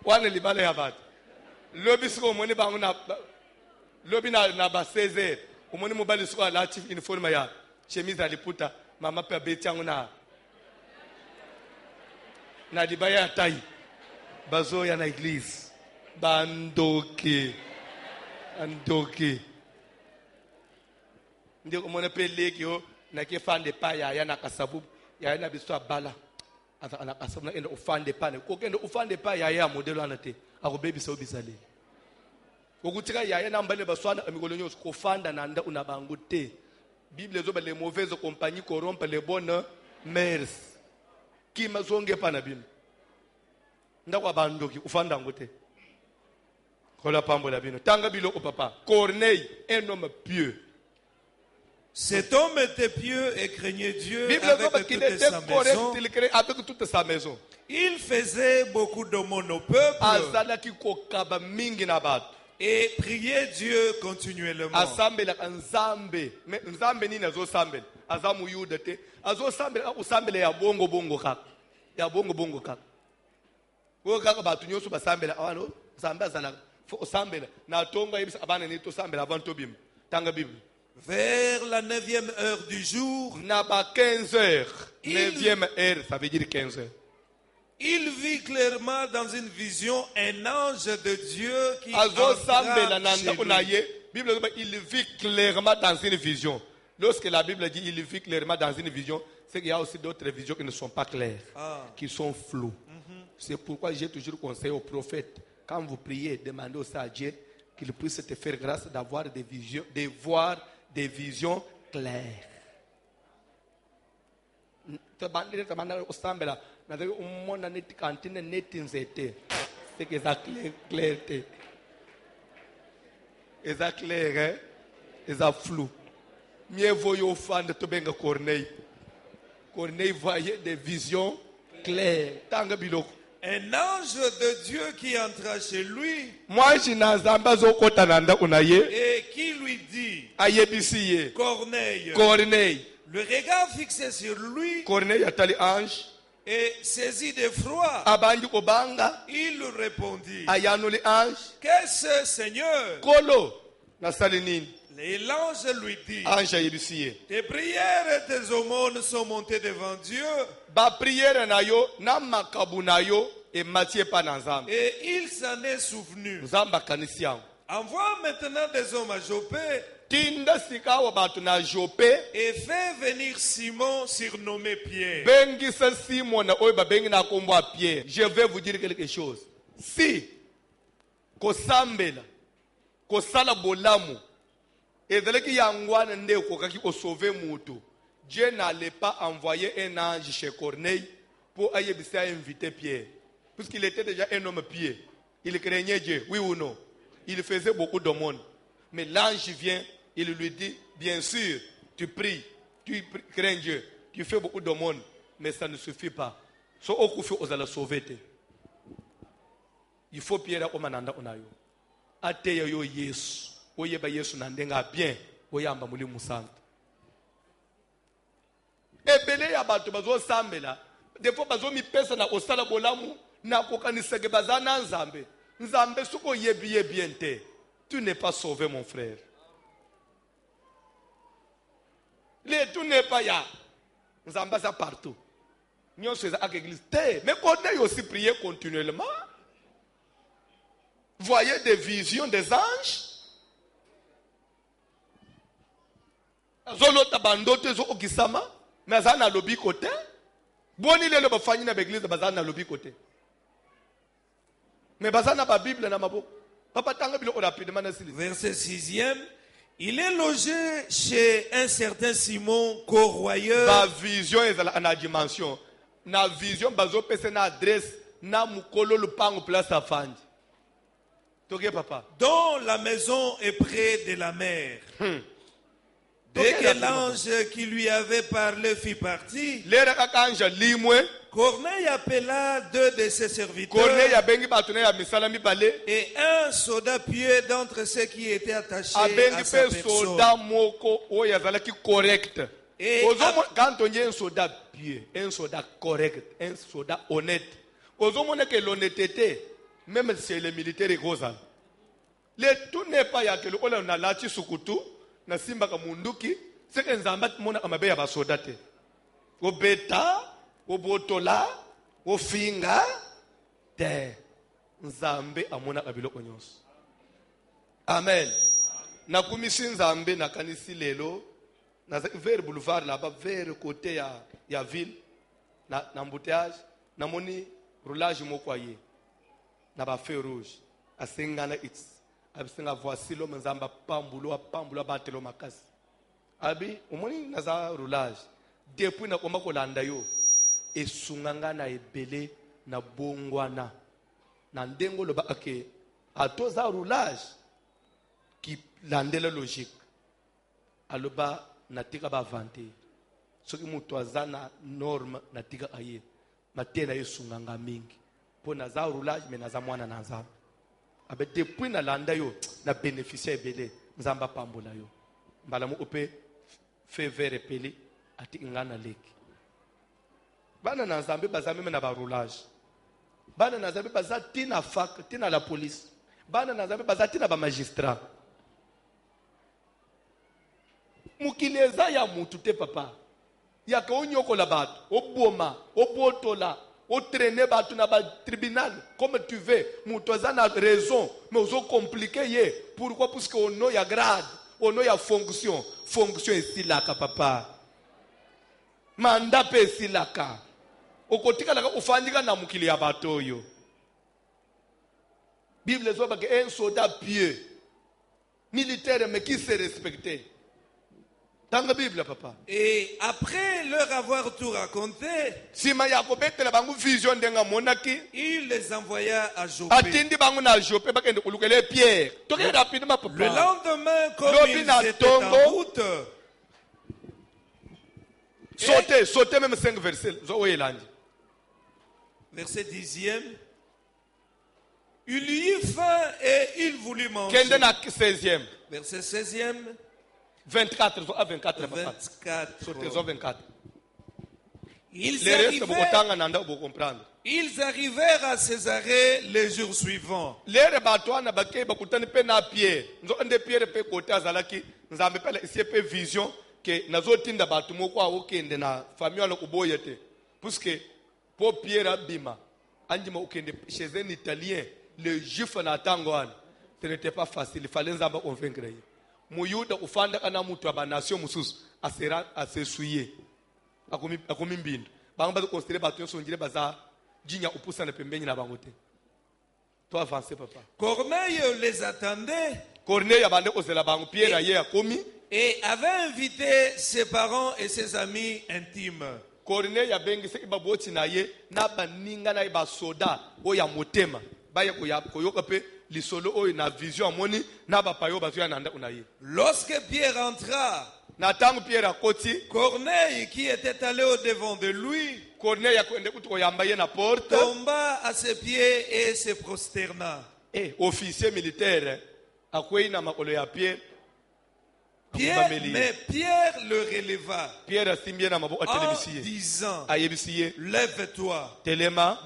wana libale ya bat lobi siko moni bangu na lobi na ba 16 umoni mobali siko la chief uniforme ya chemise aliputa mama pe beti yangu na dibaya tai bazo ya na église bandoke ndio umone pe leki yo na ke fande pa ya na kasabu ya na biso abala ana kasabu na enda ufande pa ne ko kenda ufande pa ya modelo anate akubebi so bisale okutika ya na mbale baswana amikolo nyoso ko fanda na nda una bangu te bible zo ba les mauvaises compagnies corrompent les bonnes mœurs qui mazonge pa na bino ndakwa bandoki ufanda ngote kola pambo la bino tanga biloko papa Corneille un homme pieux. Cet homme était pieux et craignait Dieu avec toute sa maison. Il faisait beaucoup d'aumônes au peuple et priait Dieu continuellement. Vers la 9e heure du jour, 15 heures. 9e heure, ça veut dire 15 heures. Il vit clairement dans une vision un ange de Dieu qui entra chez lui. Il vit clairement dans une vision. Lorsque la Bible dit il vit clairement dans une vision, c'est qu'il y a aussi d'autres visions qui ne sont pas claires, qui sont floues. C'est pourquoi j'ai toujours conseillé aux prophètes, quand vous priez, demandez aussi à Dieu qu'il puisse te faire grâce d'avoir des visions, de voir des visions claires. C'est que ça clarté. Et ça clair, et ça flou. Mieux vaut y offendre de benga Corneille. Corneille voyait des visions claires. Tanga biloko. Un ange de Dieu qui entra chez lui et qui lui dit, Corneille, le regard fixé sur lui, et saisi d'effroi, il répondit, qu'est-ce, Seigneur? Et l'ange lui dit, tes prières et tes aumônes sont montées devant Dieu. Et il s'en est souvenu. Envoie maintenant des hommes à Jopé tinda sikawa batu na Jope et fais venir Simon surnommé Pierre. bengisa Simon na oyo babengi na kombo ya Pierre. Je vais vous dire quelque chose. Si kosambela kosala bolamu ezalaki yangwana nde okokaki osauver mutu, Dieu n'allait pas envoyer un ange chez Corneille pour ayebisa inviter Pierre, puisqu'il était déjà un homme pieux. Il craignait Dieu, oui ou non? Il faisait beaucoup de monde. Mais l'ange vient, il lui dit, bien sûr, tu pries, tu crains Dieu, tu fais beaucoup de monde, mais ça ne suffit pas. So okufi ozala sauver te. Il faut Pierre omananda onayo. Ate yo Yesu. Oyeba Yesu nandenga bien, oyamba muli musanta. Ebele ya bato bazo sambela, defo bazo mipesa na osala bolamu na kokaniseke bazana nzambe. Nzambe suko yebi bien te. Tu n'es pas sauvé mon frère. Tu n'es pas ya. Nzambe ça partout. Nyon se à l'église te, mais Corneille aussi prier continuellement. Voyez des visions des anges. Zolo tabandote zo okisama, mais ça na lobi côté. Boni le bafani na l'église bazana lobi côté. Mais bazana ba Bible na maboko. Papa tanga bilo rapidement na sili. Verset 6e. Il est logé chez un certain Simon, corroyeur. Ba vision ezala na dimension. Na vision bazo pese na adresse na mukolo lupango place afandi. Toke papa. Dont la maison est près de la mer. Dès que l'ange qui lui avait parlé fit partie, Corneille appela 2 de ses serviteurs et un soldat pieux d'entre ceux qui étaient attachés à sa personne. Et quand on dit un soldat pieux, un soldat correct, un soldat honnête, que l'honnêteté, même si les militaires, tout n'est pas ya que on a lati sukutu. Na simba ka munduki seke nzamba mona amabe ya basoda te obeta obotola ofinga te nzambe amona kabiloko nyonso. Amen. Na kumisi nzambe na kanisi lelo na vers boulevard là-bas vers côté ya ville na embouteillage na moni roulage mokwaye na ba feu rouge asengana it's abisenga voici l'homme nzamba pambulo batelo makasi abi umoni naza roulage depuis na komba kolanda yo esunganga na ebele na bongwana na ndengo loba ake atoza roulage qui landela logique aloba natika ba vanter soki mutu azana norme natika aye matena esunganga mingi po naza roulage mais naza mwana na nzamba. Abe depuis na landa yo na bénéficier ebele nzamba pambola yo mbala mu ope fait vert peli ati ngana leki bana na nzambe bazame na ba roulage bana na nzambe bazati na fac tina la police bana na nzambe bazati na ba magistrat mukileza ya mutu te papa ya ka onyoko la bato oboma obotola au traîner batu na ba tribunal comme tu veux mutoza na raison mais ozo compliqué ye pourquoi parce que ono ya grade ono ya fonction esilaka papa manda pe esilaka okotika laka ufandika na mukili ya bato yo Bible zoba que un soldat pieux militaire mais qui se respectait. Dans la Bible, papa. Et après leur avoir tout raconté, il les envoya à Joppe. Le lendemain, comme ils étaient en route, sautez même 5 versets. Verset 10e. Il y eut faim et il voulut manger. Verset 16e. 24 à 24. Ils arrivèrent à Césarée les jours suivants. Vision que nazotinda batu moko okende na famille na kuboyete puisque pour Pierre abima andima okende chez un italien le juif na tangoan ce n'était pas facile, il fallait nzamba convaincre. muyuda ufanda kana mutu abanation mususu asesuye akomi mbindu bango bazo considérer batu nyonso ngire baza jinya upusana pembeni na bango te. To avancer papa. Corneille les attendait. Corneille abande kozela bango Pierre aye akomi et avait invité ses parents et ses amis intimes. Corneille abengise ibaboti na ye na baninga na basoda oya motema baye koyoka pe lisolo oyo na vision amoni na bapayo bazuya nanda unaye. Lorsque Pierre entra, Natangu Pierre akoti, Corneille qui était allé au devant de lui, Corneille akwende kutoyamba ye na porte, tomba à ses pieds et se prosterna. Officier militaire akwei na makolo ya Pierre. Mais Pierre le releva en disant, lève-toi.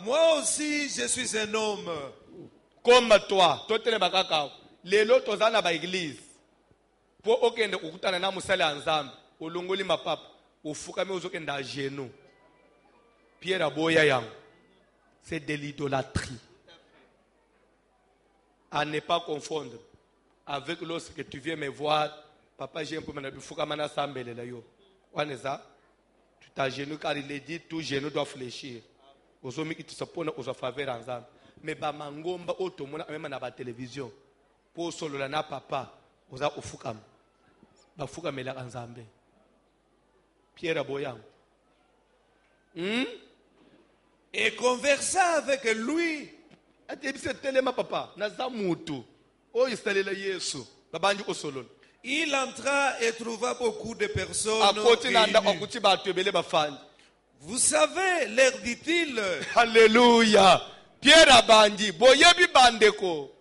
Moi aussi je suis un homme. Comme toi. Lelo tozana ba église. Po okende ukutana na musala nzambe. Olongoli mapapa. Ufukame uzokenda à genoux. Pierre aboya yang. C'est de l'idolâtrie. À ne pas confondre avec lorsque tu viens me voir. Papa, j'ai un peu de foukamana sambele la yo. Waneza, tu t'agenouilles car il est dit, tout genou doit fléchir. Aux hommes qui te s'opposent aux faveurs ensemble. Mais ba mangomba otomona même na ba télévision. Pour solo la na papa, oza ofukam. Ba fukamela ensemble. Pierre Aboyam. Et conversa avec lui. Atebise telema papa, naza mutu. O istalela Yesu. Babanju osolo. Il entra et trouva beaucoup de personnes réunies. Vous savez, leur dit-il. Alléluia. Pierre Abandi, boyebi bandeko.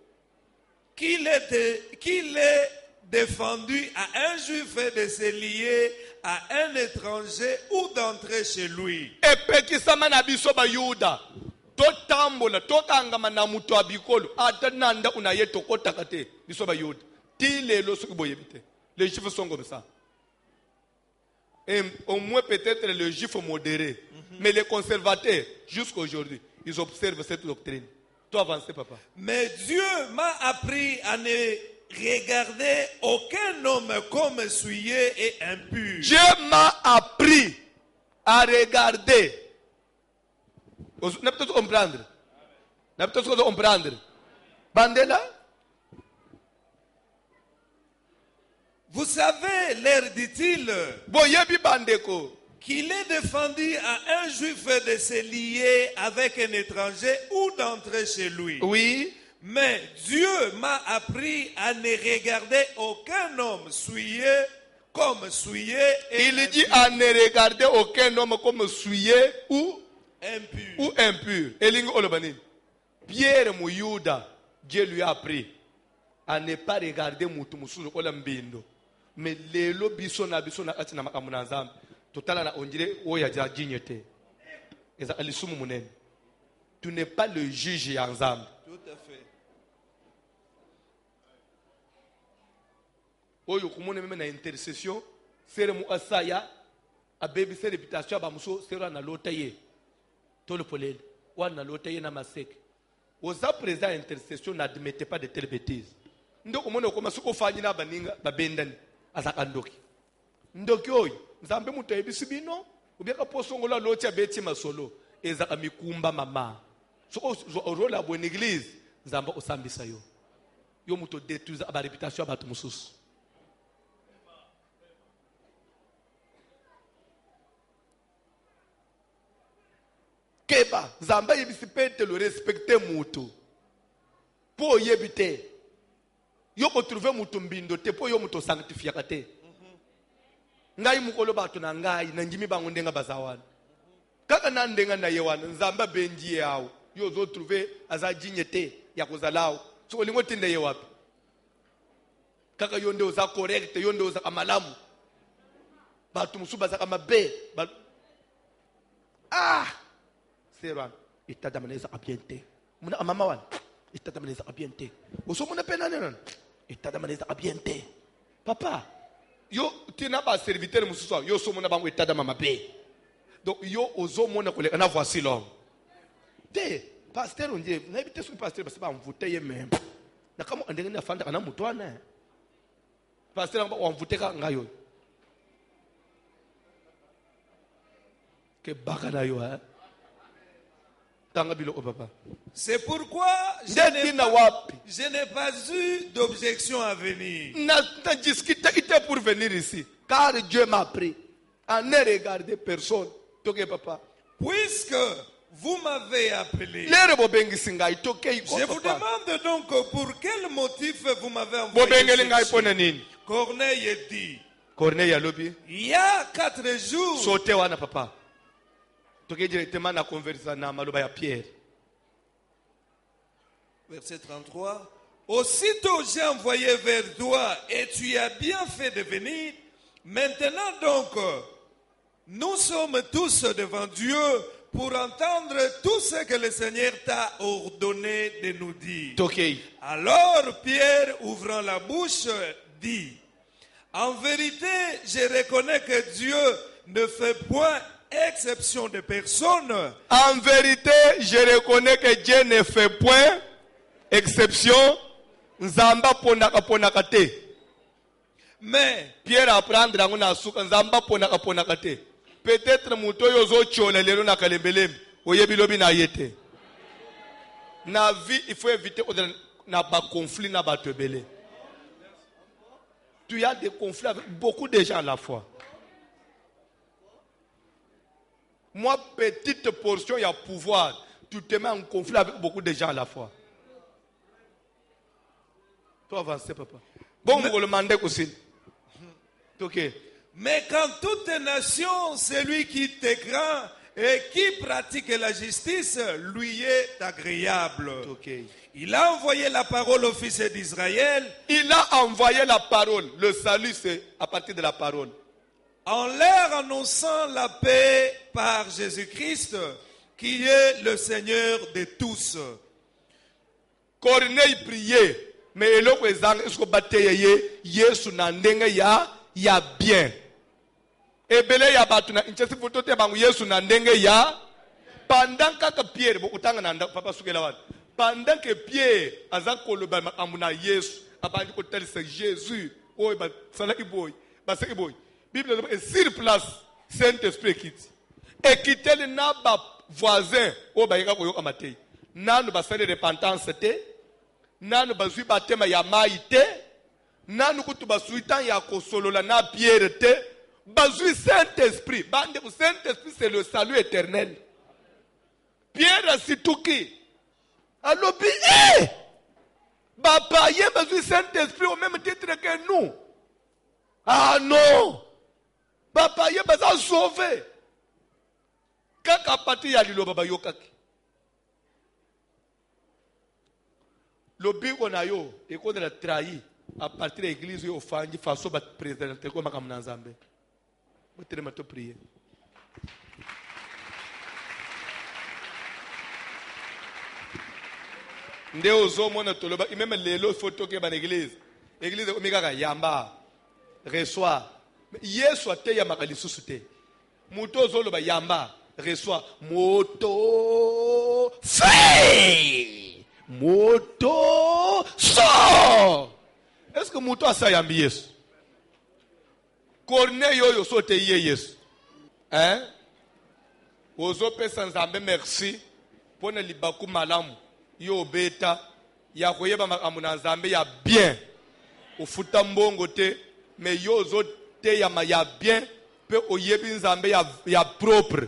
Qu'il est défendu à un juif de se lier à un étranger ou d'entrer chez lui. Epekisama na biso ba Yuda. Totambola, tokangama na mutu abikolo. Atananda unaye tokota kate biso ba Yuda. Les juifs sont comme ça. Et au moins peut-être les juifs modérés. Mais les conservateurs, jusqu'à aujourd'hui, ils observent cette doctrine. Toi avancez, papa. Mais Dieu m'a appris à ne regarder aucun homme comme souillé et impur. Dieu m'a appris à regarder. N'a peut-être comprendre. N'a peut-être comprendre. Bandela. Vous savez, leur dit-il, qu'il est défendu à un juif de se lier avec un étranger ou d'entrer chez lui. Oui. Mais Dieu m'a appris à ne regarder aucun homme souillé comme souillé et il impur. dit à ne regarder aucun homme comme souillé ou impur. Ou impur. Elingo olobani. Pierre Mouyuda, Dieu lui a appris à ne pas regarder Moutoumoussou Olambindo. Mais les lobbies na atina makamuna nzambe totala na ondire oya ja jignete eza alisumu munene. Tu n'es pas le juge ya nzambe. Tout à fait. Oyo kumone même na intercession sere mu asaya abebi se réputation ba muso sera na lotaye tolo polele wana lotaye na maseke oza président intercession n'admettez pas de telles bêtises. Ndo kumone ko masuko fanyi na baninga babendani azakandoki ndoki oyo nzambe mutu ayebisi bino obiaka posongola loti abeti masolo ezaka mikumba mama soko role ya bonne église nzambe osambisa yo yo mutu détruise ba réputation ya bato mosusu. Keba nzambe ayebisi Petelo respecte mutu po oyebi te yo ko trouver mutu mbindo te po yo mutu sanctifiaka te. Ngai mukolo bato na ngai na njimi bango ndenga bazawana kaka na ndenga na yewana nzamba benji yawo yo zo trouver azajigne te ya kozalao so lingo tinde ye wapi kaka yo nde oza correct yo nde oza kamalamu bato musuba za kamabe serwan itada maneza abiente muna mama wan itada maneza abiente oso muna pena nena itada maneza abiente papa yo tina ba serviteur mususu yo so muna bango itada mama be donc yo ozo mona koleka na voici l'homme te pasteur onje na ibite so pasteur basi ba mvute ye même na kama andenge na fanda kana mutwana pasteur on vuteka ngayo ke baka na yo hein tanga bilo o papa. C'est pourquoi je n'ai pas eu d'objection à venir. Na discuter était pour venir ici car Dieu m'a pris à ne regarder personne toke papa. Puisque vous m'avez appelé, je vous demande donc pour quel motif vous m'avez envoyé. Corneille dit, il y a 4 jours, verset 33, aussitôt j'ai envoyé vers toi et tu as bien fait de venir. Maintenant donc, nous sommes tous devant Dieu pour entendre tout ce que le Seigneur t'a ordonné de nous dire. Alors Pierre, ouvrant la bouche, dit, en vérité, je reconnais que Dieu ne fait point exception de personne. En vérité, je reconnais que Dieu ne fait point exception. Nzamba ponaka te. Mais Pierre apprendre ngona suka nzamba ponaka te. Peut-être muto yozo chola lelo na kalembelem oyebilobi na yete. Na vie il faut éviter na ba conflit na ba tebele. Tu as des conflits avec beaucoup de gens à la fois. Moi petite portion il y a pouvoir, tu te mets en conflit avec beaucoup de gens à la fois. Toi avancer papa. Bon vous le mandez aussi. OK. Mais quand toute nation, celui qui est grand et qui pratique la justice, lui est agréable. Okay. Il a envoyé la parole au fils d'Israël. Il a envoyé la parole. Le salut, c'est à partir de la parole. En leur annonçant la paix par Jésus-Christ, qui est le Seigneur de tous. Corneille priait. Mais il y a bien. Ebele ya batu na inchesi foto te bangu Yesu na ndenge ya pendant que Pierre bokutanga na papa sukela watu pendant que Pierre azakoloba amuna Yesu abandi ko telisa Jésus oy ba sala iboy ba se iboy Bible est sur place Saint-Esprit quitte et quitter le na ba voisin o ba yaka koyo amatei nanu ba sala repentance te nanu ba zui ba tema ya maite nanu kutu ba suitan ya kosolola na Pierre te. Bazui Saint-Esprit. Saint-Esprit, c'est le salut éternel. Pierre Situki. Alors, Papa, il y a besoin Saint-Esprit au même titre que nous. Ah non. Papa, il y a besoin de sauver. Kaka pati ya lilo baba yokaki. Lobi onayo, et qu'on a trahi à partir de l'église au fangi face au président comme à Nzambe. Vous te prier. Nde ozo mona toloba même lelo photo ke ba l'église. Église omika yamba reçoit. Yesu ate ya makalisusu te. Muto zoloba yamba reçoit moto fait. Moto sort. Est-ce que moto a ça yambi Yesu? Corneille oyo sote ye Yesu. Hein? Ozo pesa Nzambe merci pour ne libaku malamu yo beta ya koyeba makamuna Nzambe ya bien. Ofuta mbongo te mais yo ozo te ya bien pe oyebi Nzambe ya propre.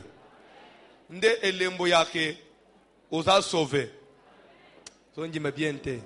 Nde elembo yake oza sauver. Sonji me bien te.